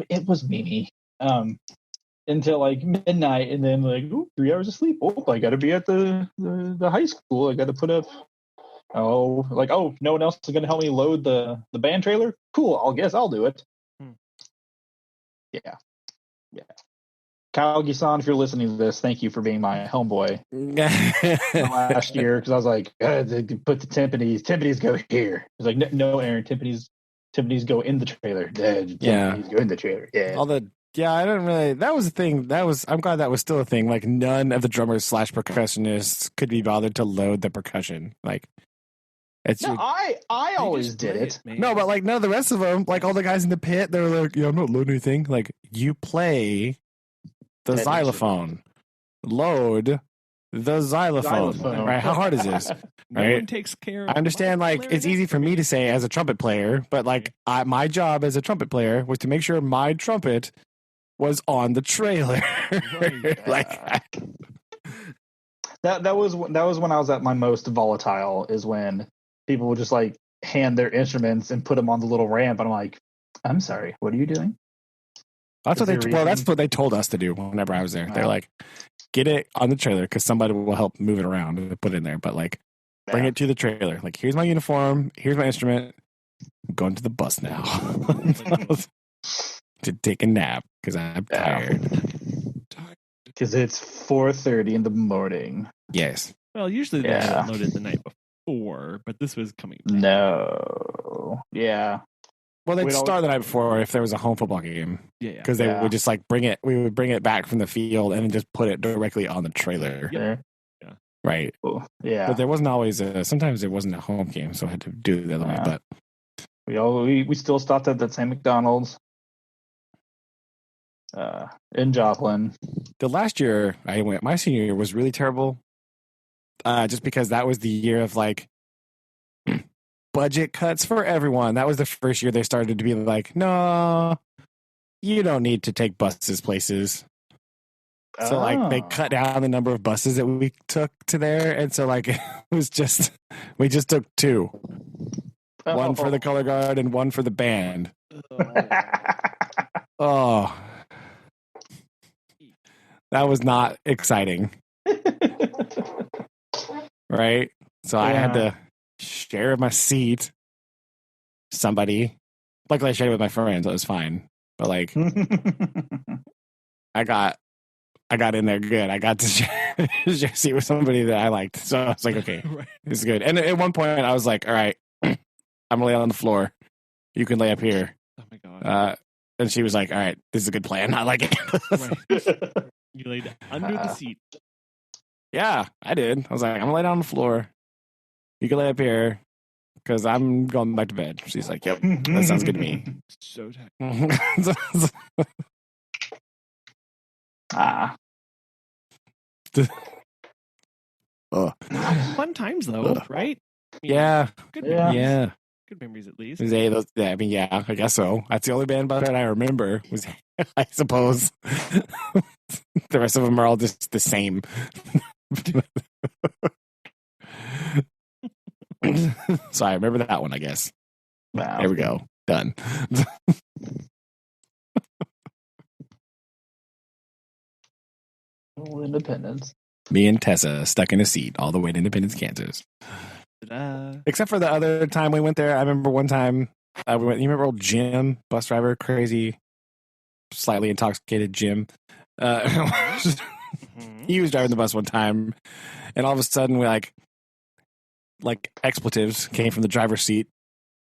It was Mimi until like midnight, and then like 3 hours of sleep. I got to be at the high school. I got to put up. No one else is going to help me load the band trailer? Cool, I guess I'll do it. Yeah. Kyle Gisan, if you're listening to this, thank you for being my homeboy last year, because I was like, put the Timpanies go here. It's like, no, Aaron, Timpanies go in the trailer. Timpanies go in the trailer. Yeah. I don't really. That was a thing. I'm glad that was still a thing. Like none of the drummers / percussionists could be bothered to load the percussion. Like It's No, your, I always just did play it. man. no, but like none of the rest of them, like all the guys in the pit, they're like, I'm not loading anything. Like you play the That is xylophone, load the xylophone. Right? How hard is this? No right? one takes care of I understand, my like, it's clarinet easy for me to say as a trumpet player, but like, my job as a trumpet player was to make sure my trumpet was on the trailer. Right. like, That was when I was at my most volatile. Is when people would just like hand their instruments and put them on the little ramp, and I'm like, I'm sorry, what are you doing? that's Is what there that's reason? what they told us to do whenever I was there. They're Wow. like, get it on the trailer because somebody will help move it around and put it in there. But like, bring Yeah. it to the trailer. Like, here's my uniform. Here's my instrument. I'm going to the bus now to take a nap because I'm tired. Because it's 4:30 in the morning. Yes. Well, usually they Yeah. have it loaded the night before, but this was coming back. No. Yeah. Well, they'd We'd start the night before if there was a home football game Yeah. because they Yeah. would just like bring it. We would bring it back from the field and then just put it directly on the trailer. Yep. There. Right. Cool. Yeah. But there wasn't always sometimes there wasn't a home game, so I had to do it the other way. Yeah. But We still stopped at that same McDonald's. In Joplin. the last year I went, my senior year was really terrible. Just because that was the year of like budget cuts for everyone. That was the first year they started to be like, no, you don't need to take buses places. So like they cut down the number of buses that we took to there, and so like it was just we just took two, one for the color guard and one for the band. Oh, that was not exciting, right? So I had to share my seat. Somebody, luckily I shared it with my friends, so it was fine. But like, I got in there good. I got to share a seat with somebody that I liked, so I was like, okay, Right. this is good. And at one point, I was like, all right, I'm gonna lay on the floor. You can lay up here. Oh my god. And she was like, all right, this is a good plan. I like it. Right. You laid under the seat. Yeah, I did. I was like, I'm gonna lay down on the floor. You can lay up here because I'm going back to bed. She's like, yep, that sounds good to me. So tight. Fun times though, right? Yeah, Good Yeah. memories. yeah. Good memories at least. It was I mean, yeah, I guess so. That's the only band that I remember. Was I suppose the rest of them are all just the same. So I remember that one. I guess. Wow. There we go. Done. Independence. Me and Tessa stuck in a seat all the way to Independence, Kansas. Ta-da. Except for the other time we went there. I remember one time we went. You remember old Jim, bus driver, crazy, slightly intoxicated Jim. He was driving the bus one time, and all of a sudden we like expletives came from the driver's seat,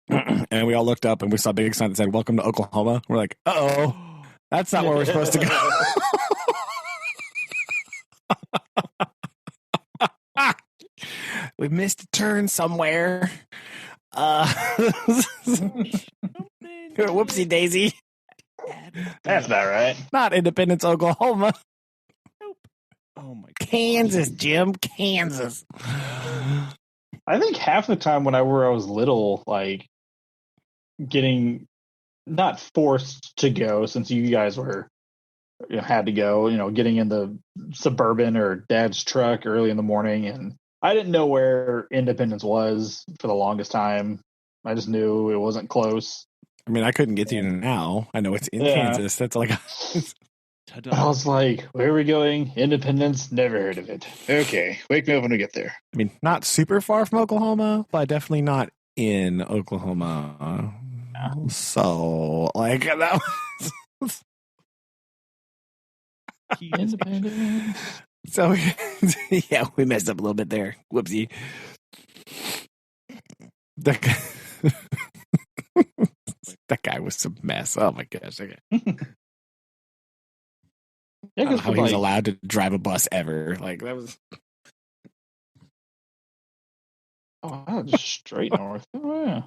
and we all looked up and we saw a big sign that said "Welcome to Oklahoma." We're like, "Uh-oh, that's not where we're supposed to go." We missed a turn somewhere. Whoopsie daisy. That's about right. Not Independence, Oklahoma. Oh my god. Kansas, Jim. Kansas. I think half the time when I was little, like getting not forced to go since you guys were had to go, getting in the Suburban or Dad's truck early in the morning, and I didn't know where Independence was for the longest time. I just knew it wasn't close. I mean, I couldn't get to you now. I know it's in Kansas. That's like I was like, where are we going? Independence? Never heard of it. Okay, wake me up when we get there. I mean, not super far from Oklahoma, but definitely not in Oklahoma. So, like, that was... Independence. So, yeah, we messed up a little bit there. Whoopsie. That guy was some mess. Oh, my gosh. Okay. I don't know how he was allowed to drive a bus ever. Like, that was... Oh, just straight north. Oh, yeah.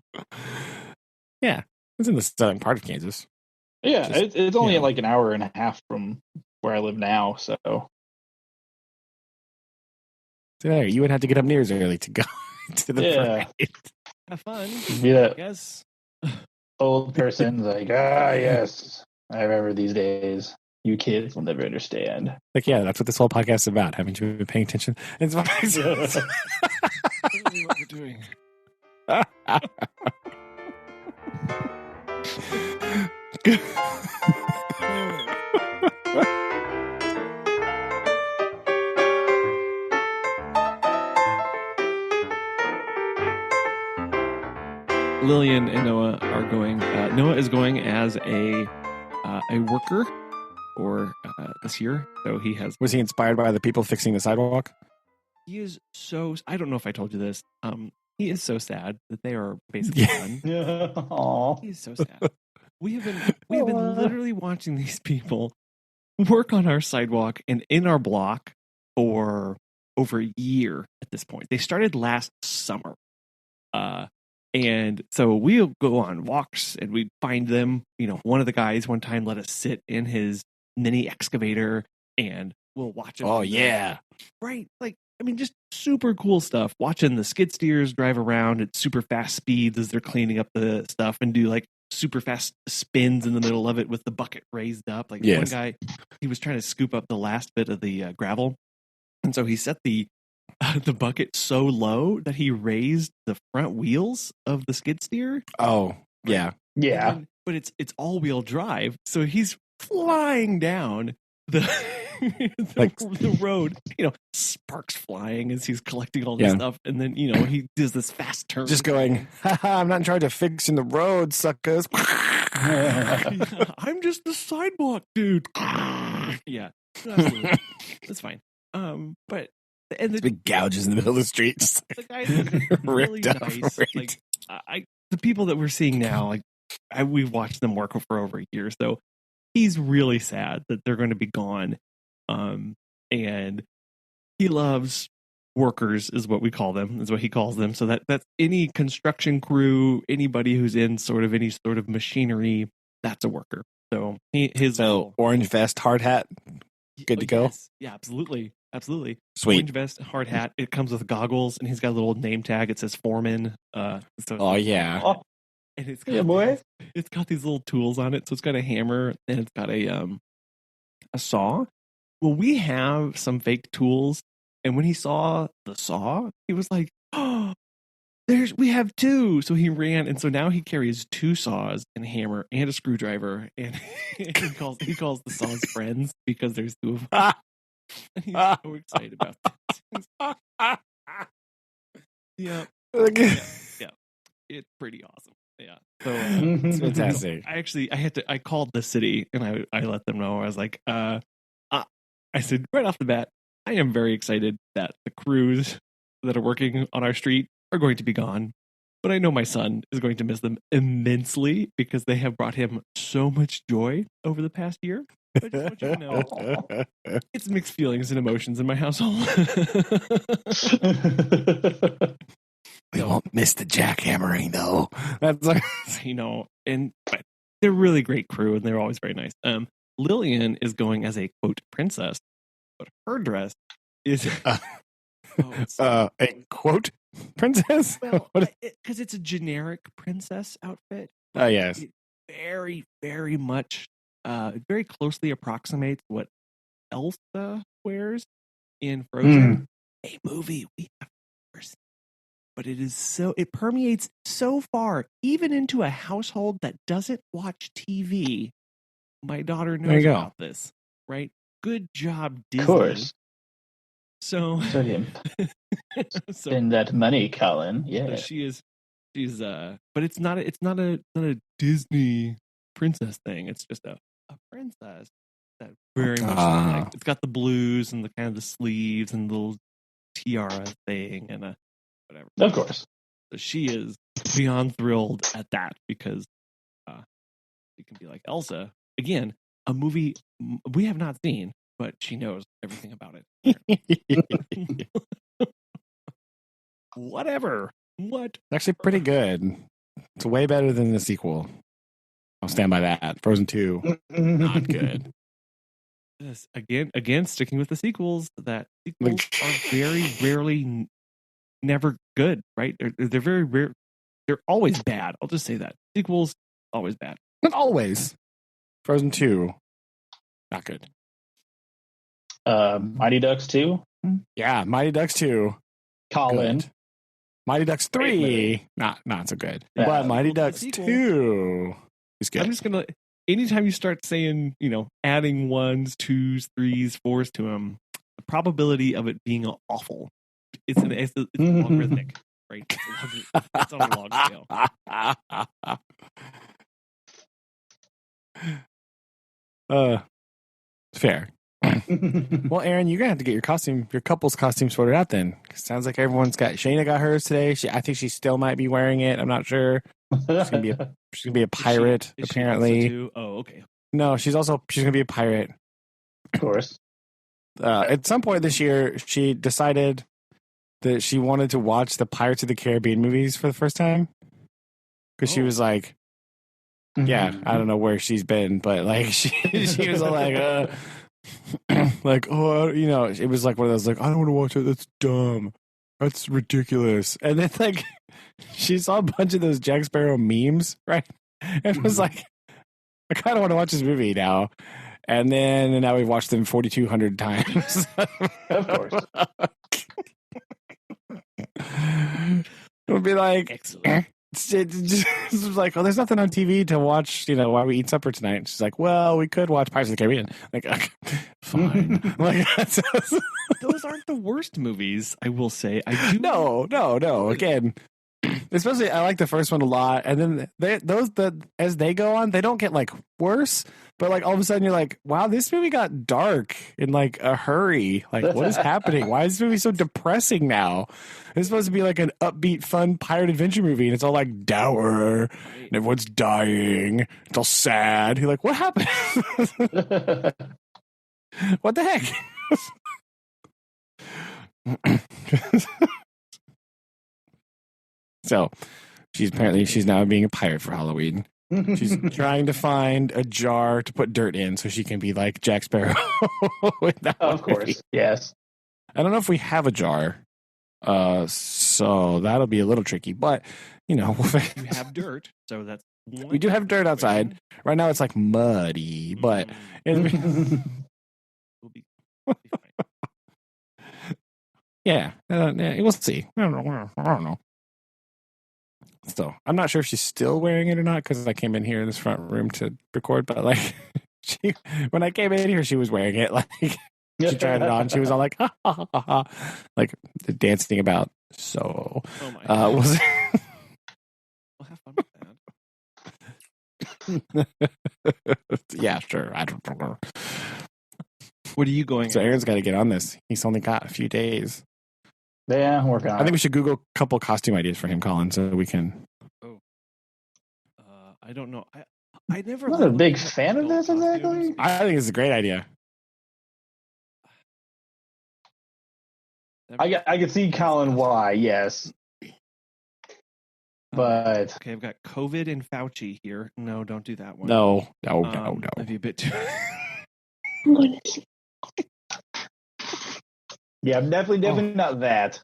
Yeah, it's in the southern part of Kansas. Yeah, Just, it's only you know. like an hour and a half from where I live now. So There, you would have to get up near as early to go to the yeah, parade. Have fun. be that Yes. old person like, yes, I remember these days. You kids will never understand. Like, yeah, that's what this whole podcast is about, having to be paying attention. It's Really what we're doing. Lillian and Noah are going. Noah is going as a worker for this year. So he has. Was he inspired by the people fixing the sidewalk? He is so. I don't know if I told you this. He is so sad that they are basically done. Aww. He is so sad. We have been literally watching these people work on our sidewalk and in our block for over a year at this point. They started last summer. And so we'll go on walks and we find them. You know, one of the guys one time let us sit in his mini excavator and we'll watch him. Oh, yeah. Right. Like, I mean, just super cool stuff. Watching the skid steers drive around at super fast speeds as they're cleaning up the stuff and do like super fast spins in the middle of it with the bucket raised up. Like one guy, he was trying to scoop up the last bit of the gravel. And so he set the bucket so low that he raised the front wheels of the skid steer. Oh, yeah. Yeah. But it's all-wheel drive, so he's flying down the the road. You know, sparks flying as he's collecting all this stuff, and then he does this fast turn. Just going, I'm not in charge of fixing the road, suckers. I'm just the sidewalk dude. Yeah, absolutely. That's fine. But and the big gouges in the middle of the street. The guys are really nice. Like the people that we're seeing now, like we've watched them work for over a year, so he's really sad that they're going to be gone. And he loves workers, is what we call them, is what he calls them. So that's any construction crew, anybody who's in any sort of machinery, that's a worker. So his orange vest, hard hat, good to go. Yes. Yeah, absolutely. Sweet. Orange vest, hard hat. It comes with goggles, and he's got a little name tag. It says foreman. Yeah. And it's got it's got these little tools on it. So it's got a hammer and it's got a saw. Well, we have some fake tools, and when he saw the saw, he was like, "Oh, we have two." So he ran, and so now he carries two saws and a hammer and a screwdriver, and he calls the saws friends because there's two of them. And he's so excited about this. Yeah. It's pretty awesome. Yeah. So it's fantastic. I called the city and I let them know. I was like, I said right off the bat, I am very excited that the crews that are working on our street are going to be gone. But I know my son is going to miss them immensely because they have brought him so much joy over the past year. I just want you to know, it's mixed feelings and emotions in my household. We won't miss the jackhammering, though. That's like, but they're really great crew and they're always very nice. Lillian is going as a quote princess, but her dress is a quote princess. Well, because it's a generic princess outfit. Oh yes, it very, very much. Very closely approximates what Elsa wears in Frozen, a movie we have never seen. But it permeates so far, even into a household that doesn't watch TV. My daughter knows about this, right? Good job, Disney. Of course. So spend that money, Colin. Yeah, so she's but it's not a Disney princess thing. It's just a princess that very much like, it's got the blues and the kind of the sleeves and the little tiara thing and whatever. Of course. So she is beyond thrilled at that because she can be like Elsa again, a movie we have not seen, but she knows everything about it. Whatever. What? It's actually pretty good. It's way better than the sequel. I'll stand by that. Frozen 2, not good. Yes, again, sticking with the sequels, that sequels are very rarely, never good, right? They're very rare. They're always bad. I'll just say that. Sequels, always bad. Always. Frozen 2, not good. Mighty Ducks 2. Yeah, Mighty Ducks 2, Colin. good. Mighty Ducks 3, not so good. Yeah. But Mighty Sequel to the Ducks sequel. 2 is good. I'm just gonna. Anytime you start saying, adding 1s, 2s, 3s, 4s to them, the probability of it being awful, it's logarithmic, right? It's on a log scale. Fair. Well, Aaron, you're gonna have to get your couple's costume sorted out then. Sounds like everyone's got. Shayna got hers today. I think she still might be wearing it. I'm not sure. She's gonna be a pirate. Is she apparently. also too? Oh, okay. No, she's gonna be a pirate. Of course. At some point this year, she decided that she wanted to watch the Pirates of the Caribbean movies for the first time because she was like, "Yeah, I don't know where she's been, but like she was like, like, oh, it was like one of those like, I don't want to watch it. That's dumb. That's ridiculous." And then like she saw a bunch of those Jack Sparrow memes, right? And was like, I kind of want to watch this movie now. And now we've watched them 4,200 times. Of course. It would be like, Excellent. it's like, oh, there's nothing on TV to watch, while we eat supper tonight. And she's like, well, we could watch Pirates of the Caribbean. Like, okay, fine. Like, Those aren't the worst movies, I will say. I do. No. Again, especially I like the first one a lot, and then as they go on, they don't get like worse, but like all of a sudden you're like, wow, this movie got dark in like a hurry. Like, what is happening? Why is this movie so depressing now? It's supposed to be like an upbeat, fun pirate adventure movie, and it's all like dour, and everyone's dying. It's all sad. You're like, what happened? What the heck? So she's now being a pirate for Halloween. She's trying to find a jar to put dirt in so she can be like Jack Sparrow. Of course, yes. I don't know if we have a jar, so that'll be a little tricky. But You have dirt, so that's one. We do have dirt outside. Right now it's like muddy, but We'll be fine. yeah, we'll see. I don't know. So I'm not sure if she's still wearing it or not because I came in here in this front room to record. But like, when I came in here, she was wearing it. Like, she tried it on. She was all like, ha, ha, ha, ha, like dancing about. So, Oh my God. was We'll have fun with that. yeah, sure. I don't know. What are you going? So Aaron's got to get on this. He's only got a few days. Yeah, I'm working on I think we should Google a couple costume ideas for him, Colin, so we can. I don't know. I never. I'm not a looked big at fan of adult this exactly. I think it's a great idea. costumes. I can see Colin why, yes. But Okay, I've got COVID and Fauci here. No, don't do that one. No. That'd be a bit too. yeah, definitely not that.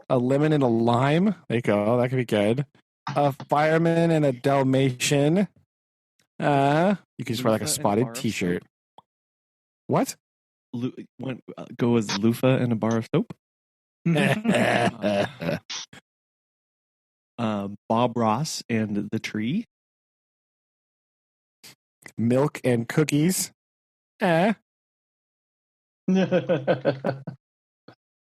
A lemon and a lime. There you go. That could be good. A fireman and a Dalmatian. You could just wear like a Loofah and spotted bar of T-shirt. What? Go as loofah and a bar of soap. Bob Ross and the tree. Milk and cookies.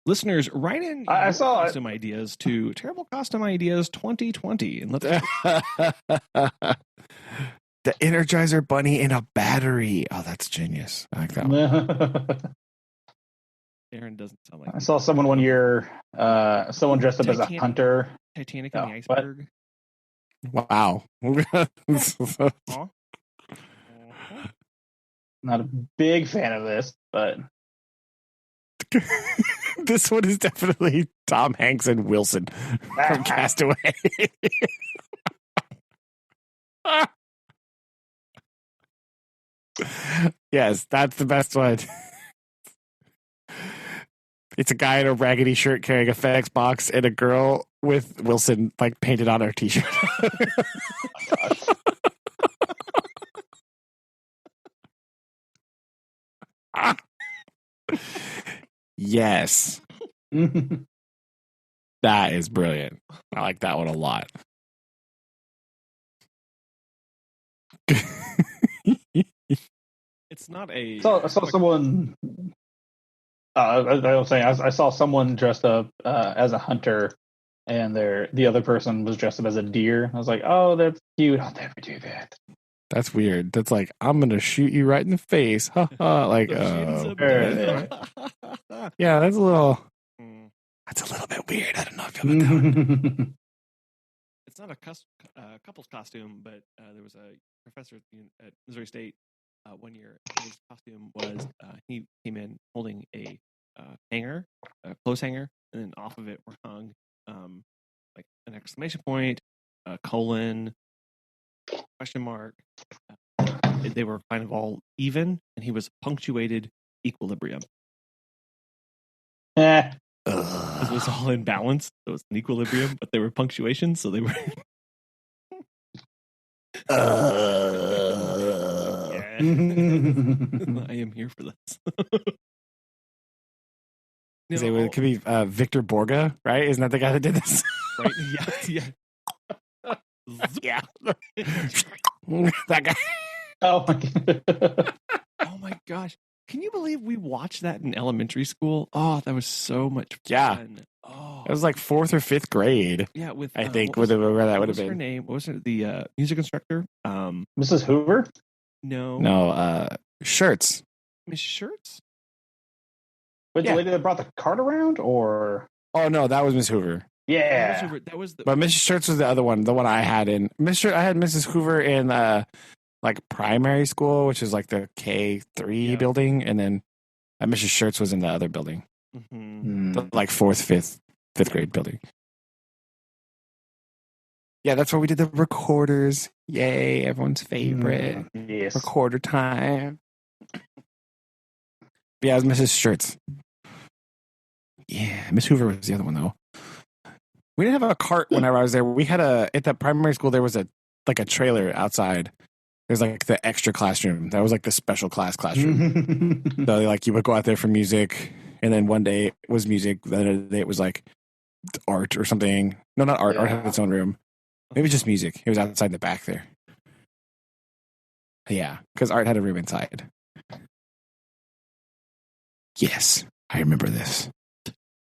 Listeners, write in I your saw it. costume ideas to Terrible Costume Ideas 2020, and let's. The Energizer Bunny in a battery. Oh, that's genius. I like that one. Aaron doesn't sound like. I saw someone one year. Someone dressed up as a hunter. Titanic and the what? iceberg. Wow. Huh? Not a big fan of this, but This one is definitely Tom Hanks and Wilson from Castaway. Yes, that's the best one. It's a guy in a raggedy shirt carrying a FedEx box and a girl with Wilson like painted on her t-shirt. Yes. That is brilliant. I like that one a lot. It's not a. I saw someone. I was saying I saw someone dressed up as a hunter, and the other person was dressed up as a deer. I was like, "Oh, that's cute. I'll never do that." That's weird. That's like, I'm gonna shoot you right in the face. Like, The shades of- yeah, that's a little bit weird. I don't know if you'll about that one. It's not a couple's costume, but there was a professor at Missouri State one year. His costume was he came in holding a hanger, a clothes hanger, and then off of it were hung like an exclamation point, a colon, question mark. They were kind of all even, and he was punctuated equilibrium. It was all in balance. So it was an equilibrium, but they were punctuations, so they were. I am here for this. It could be Victor Borge, right? Isn't that the guy that did this? Right? Yeah. That guy. Oh my god. Oh my gosh. Can you believe we watched that in elementary school? Oh, that was so much fun. Yeah. Oh. It was like 4th or 5th grade. Yeah, with I think where that would have been. What was her name? What was the music instructor? Mrs. Hoover? No, Shirts. Miss Shirts? Wait, the lady that brought the cart around, or? Oh no, that was Miss Hoover. Yeah, that was the. But Mrs. Shirts was the other one. The one I had in I had Mrs. Hoover in like primary school, which is like the K3 building, and then Mrs. Shirts was in the other building, the, like 4th, 5th grade building. Yeah, that's where we did the recorders. Yay, everyone's favorite. Yes. Recorder time. Yeah, it was Mrs. Shirts. Yeah, Miss Hoover was the other one though. We didn't have a cart whenever I was there. We had at that primary school there was a trailer outside. There's like the extra classroom. That was like the special classroom. So like you would go out there for music, and then one day it was music, the other day it was like art or something. No, not art. Art had its own room. Maybe just music. It was outside the back there. Yeah, because art had a room inside. Yes, I remember this.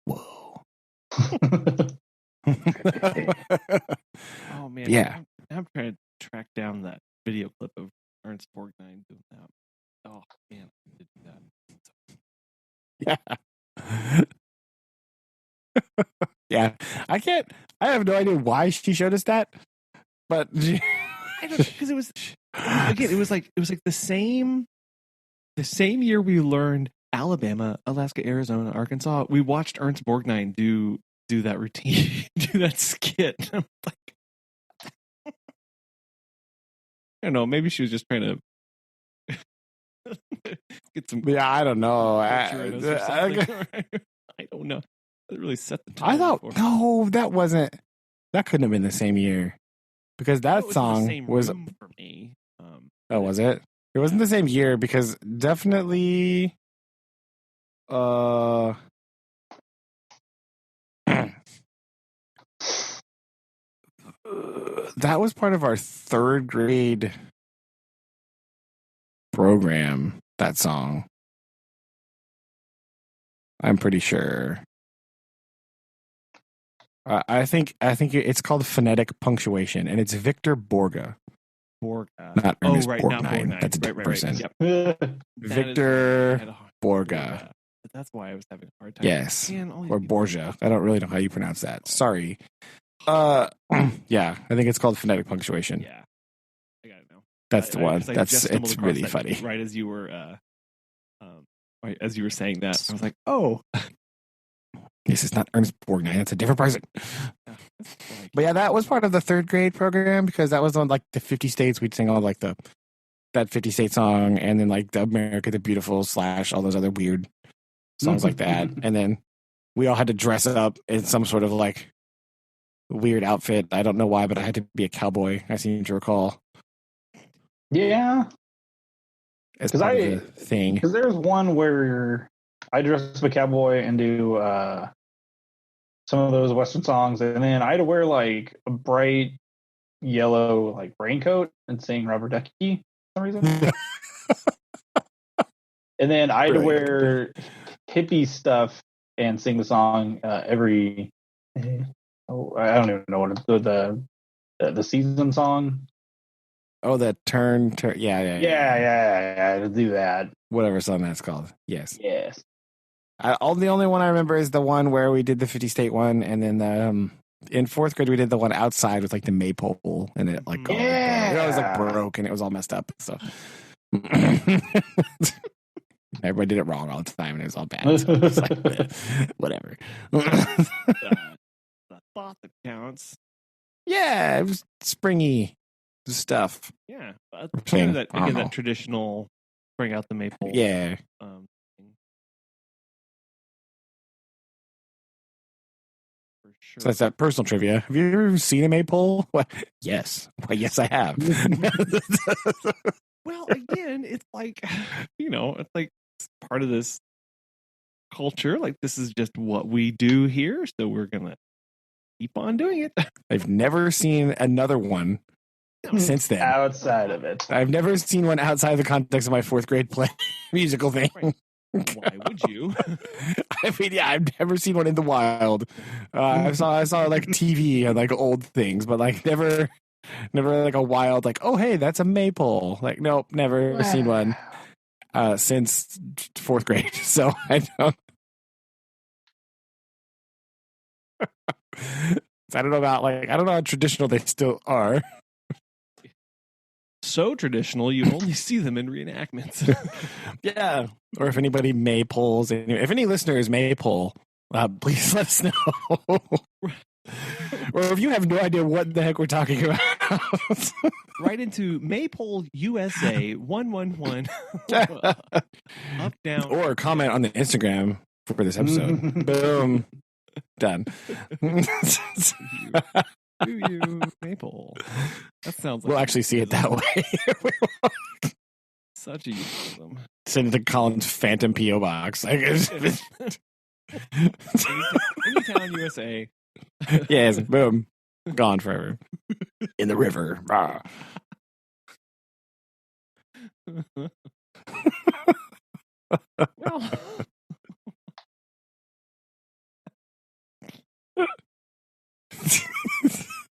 Whoa. Oh man. Yeah. I'm trying to track down that video clip of Ernst Borgnine doing that. Oh man, I did that. Yeah. I have no idea why she showed us that. But because it was like the same year we learned Alabama, Alaska, Arizona, Arkansas. We watched Ernst Borgnine do that routine, do that skit. I'm like, I don't know. Maybe she was just trying to get some. Yeah, I don't know. I don't know. It really set the tone. I thought no, that couldn't have been the same year because that song was for me. Oh, was it? It wasn't the same year because definitely. That was part of our 3rd grade program, that song. I'm pretty sure. I think it's called phonetic punctuation, and it's Victor Borge. Not Ernest Borgnine. That's a different person. Yep. Victor Borge. That's why I was having a hard time. Yes, or Borge. I don't really know how you pronounce that. Sorry. Yeah, I think it's called phonetic punctuation. Yeah, I got it now. That's the one. It's really funny. Right as you were, saying that, I was like, oh, This is not Ernest Borgnine. That's a different person. But yeah, that was part of the third grade program because that was on like the 50 states. We'd sing all like that 50 state song and then like the America the Beautiful / all those other weird songs like that. And then we all had to dress up in some sort of like weird outfit. I don't know why, but I had to be a cowboy. I seem to recall. Yeah. As part of the thing. Because there's one where I dress up a cowboy and do some of those Western songs, and then I had to wear like a bright yellow like raincoat and sing Rubber Ducky for some reason. And then I had to wear hippie stuff and sing the song every. Oh, I don't even know what the season song. Oh, the turn. Yeah. To do that, whatever song that's called. Yes. The only one I remember is the one where we did the 50 state one, and then in fourth grade we did the one outside with like the maypole, and it like it was like broke and it was all messed up. So everybody did it wrong all the time, and it was all bad. So it was like, whatever. The thought that counts. Yeah, it was springy stuff. Yeah, kind of that again. That traditional bring out the maple. Yeah. For sure. So that's that personal trivia. Have you ever seen a maypole? Yes. Well, yes, I have. Well, again, it's like it's like part of this culture. Like this is just what we do here, so we're gonna keep on doing it. I've never seen another one since then. Outside of it, I've never seen one outside the context of my fourth grade play musical thing. Right. Why would you? I mean, yeah, I've never seen one in the wild. I saw like TV and like old things, but like never like a wild like, oh hey, that's a maypole. Like nope, never seen one since fourth grade. So I don't know about like I don't know how traditional they still are. So traditional, you only see them in reenactments. Yeah. Or if anybody maypoles, if any listeners maypole, please let us know. Or if you have no idea what the heck we're talking about, right into Maypole USA 111. Up down, or comment on the Instagram for this episode. Boom, done. Do you Maypole? That sounds like we'll actually see it that way. Such a euphemism. Send it to Colin's Phantom P.O. box. Anytown, USA. Yes, boom, gone forever. In the river. Well.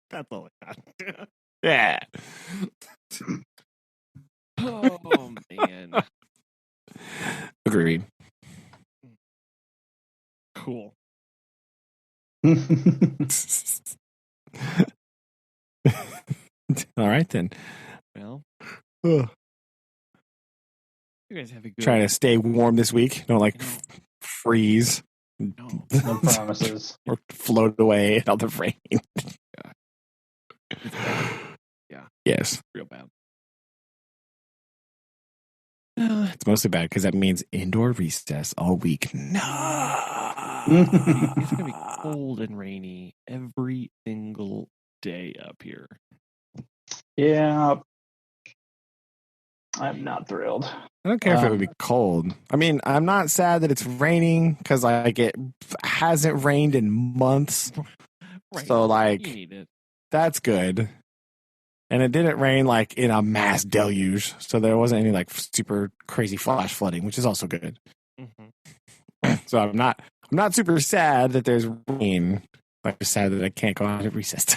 That's all I got. Yeah. Oh man. Agreed. Cool. All right then. Well, Ugh. you guys have a good. Trying to stay warm this week. Don't like freeze. No promises. Or float away in all the rain. Yeah. Yes. Real bad. It's mostly bad because that means indoor recess all week. No. It's going to be cold and rainy every single day up here. Yeah. I'm not thrilled. I don't care if it would be cold. I mean, I'm not sad that it's raining because like it hasn't rained in months. Right. So like you need it. That's good. And it didn't rain like in a mass deluge, so there wasn't any like super crazy flash flooding, which is also good. Mm-hmm. So I'm not super sad that there's rain. I'm just sad that I can't go out at recess.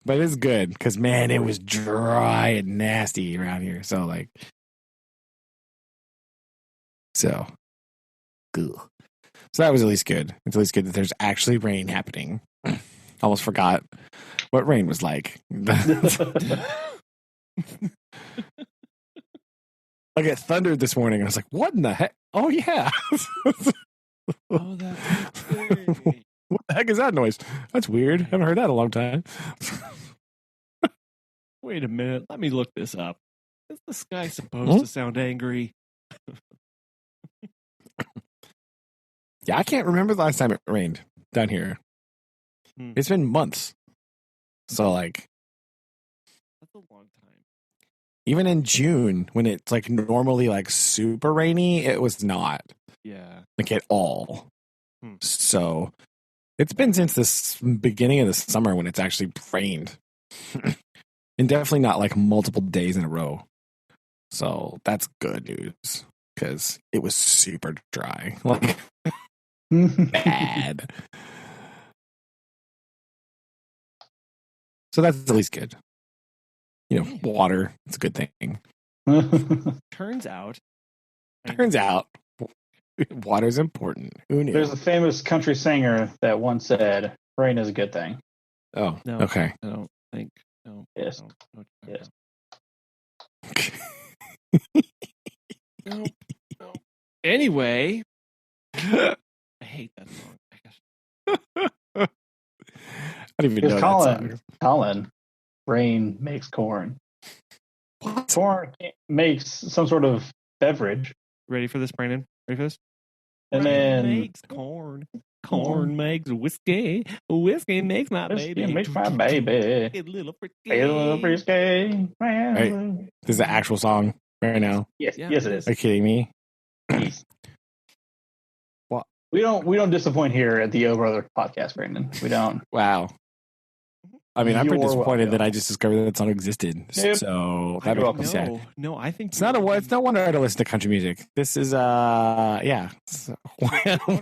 But it's good because man, it was dry and nasty around here. So like, so that was at least good. It's at least good that there's actually rain happening. Almost forgot what rain was like. Like it thundered this morning. I was like, what in the heck? Oh yeah. Oh, that's great. What the heck is that noise? That's weird. Haven't heard that in a long time. Wait a minute. Let me look this up. Is the sky supposed to sound angry? Yeah, I can't remember the last time it rained down here. It's been months. So, like, that's a long time. Even in June, when it's like normally like super rainy, it was not. Yeah. Like at all. So it's been since this beginning of the summer when it's actually rained. And definitely not like multiple days in a row. So that's good news because it was super dry. Like bad. So that's at least good. You know, water, it's a good thing. Turns out, water's important. Who knew? There's a famous country singer that once said, "Rain is a good thing." Oh, no, okay. I don't think. No. Yes. No, Yes. No. Anyway, I hate that song. I don't even know that song. Colin, rain makes corn. What? Corn makes some sort of beverage. Ready for this, Brandon? Ready for this? And Rain then makes corn. Corn makes whiskey. Whiskey makes my baby. makes my baby. A little frisky. A little frisky. Right. This is the actual song right now. Yes, Yeah, yes, it is. Are you kidding me? Yes. What? We don't disappoint here at the O Brother podcast, Brandon. We don't. Wow. I mean, I'm pretty You're disappointed welcome. that I just discovered that song existed. Yep. So You're that makes me welcome. sad. No, I think It's not a wonder to listen to country music. This is it's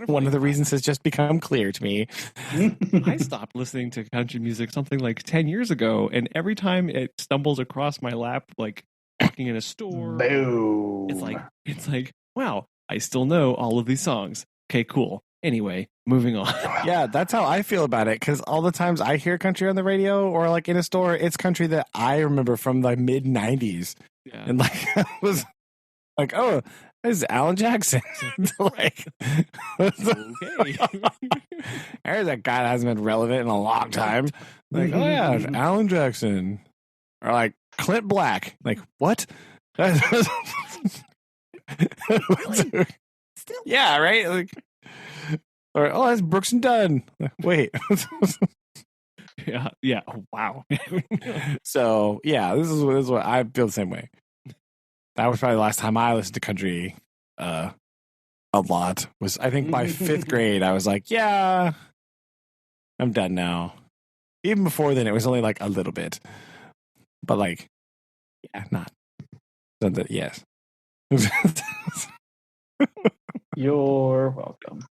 one of the reasons has just become clear to me. I stopped listening to country music something like 10 years ago, and every time it stumbles across my lap, like walking in a store, Boom. it's like, wow, I still know all of these songs. Okay, cool. Anyway, moving on. Yeah, that's how I feel about it. Because all the times I hear country on the radio or like in a store, it's country that I remember from the mid '90s, and like I was like, "Oh, this is Alan Jackson." Like, Okay. there's a guy that hasn't been relevant in a long time. Like, oh yeah, it's Alan Jackson, or like Clint Black. Like, what? Still. Yeah, right. Like, or oh, that's Brooks and Dunn. Wait. Yeah. Oh, wow. So yeah, this is what I feel the same way. That was probably the last time I listened to country a lot. Was I think by 5th grade I was like, yeah, I'm done now. Even before then, it was only like a little bit, but like, yeah, not. So that yes. You're welcome.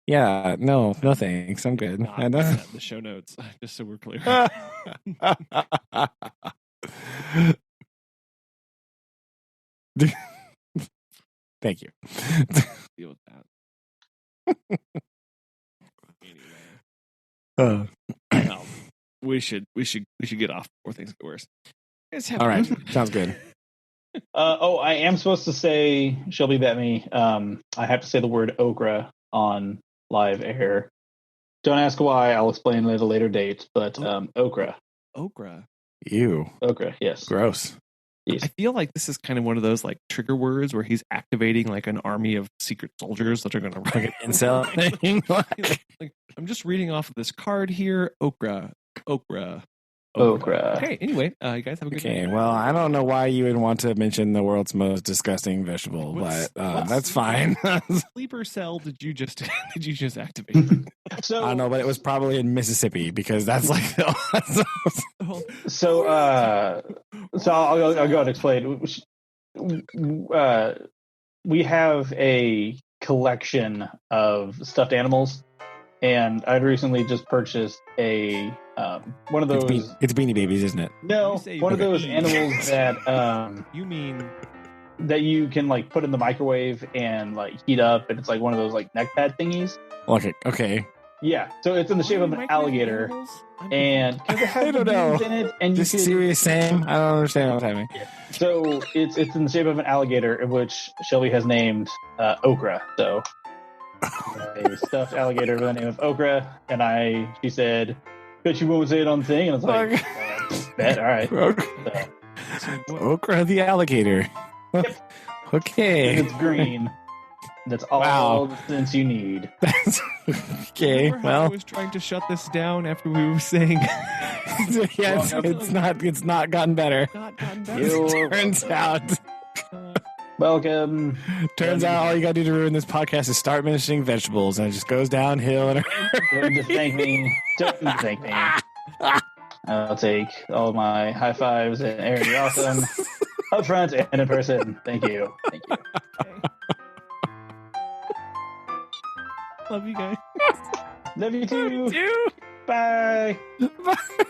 Yeah, no thanks. I'm good. Not I know. set in the show notes, just so we're clear. Thank you. Deal with that. Anyway, well, we should get off before things get worse. All right, sounds good. I am supposed to say Shelby bet me. I have to say the word okra on live air. Don't ask why. I'll explain at a later date. But okra. Okra. Ew. Okra. Yes. Gross. Yes. I feel like this is kind of one of those like trigger words where he's activating like an army of secret soldiers that are going to Like an incel thing. like, I'm just reading off of this card here. Okra. Okra. Okay. Anyway, you guys have a good Okay, day. well, I don't know why you would want to mention the world's most disgusting vegetable, What's that's fine. sleeper cell did you just activate? So I don't know, but it was probably in Mississippi because that's like. So I'll go and explain. We have a collection of stuffed animals, and I'd recently just purchased a one of those. It's Beanie Babies, isn't it? No, one of those animals that You mean that you can like put in the microwave and like heat up, and it's like one of those like neck pad thingies. Okay. Yeah, so it's in the shape of an alligator, and because it has I the don't know. beans in it, and you This can. serious, Sam? I don't understand what's happening. So it's in the shape of an alligator, which Shelby has named Okra. So a stuffed alligator by the name of Okra, and she said, "Bet you won't say it on thing." And I was like, "Bet, all right." Okra the alligator. Yep. Okay. It's green. That's all the sense you need. Okay. Remember how I was trying to shut this down after we were saying. Yes, it's not gotten better. Not gotten better. Turns out. Welcome. Turns out all you gotta do to ruin this podcast is start mentioning vegetables, and it just goes downhill. Don't just thank me. Don't thank me. I'll take all my high fives and Aaron, you're awesome. Up front and in person. Thank you. Thank you. Okay. Love you guys. Love you too. Dude. Bye. Bye.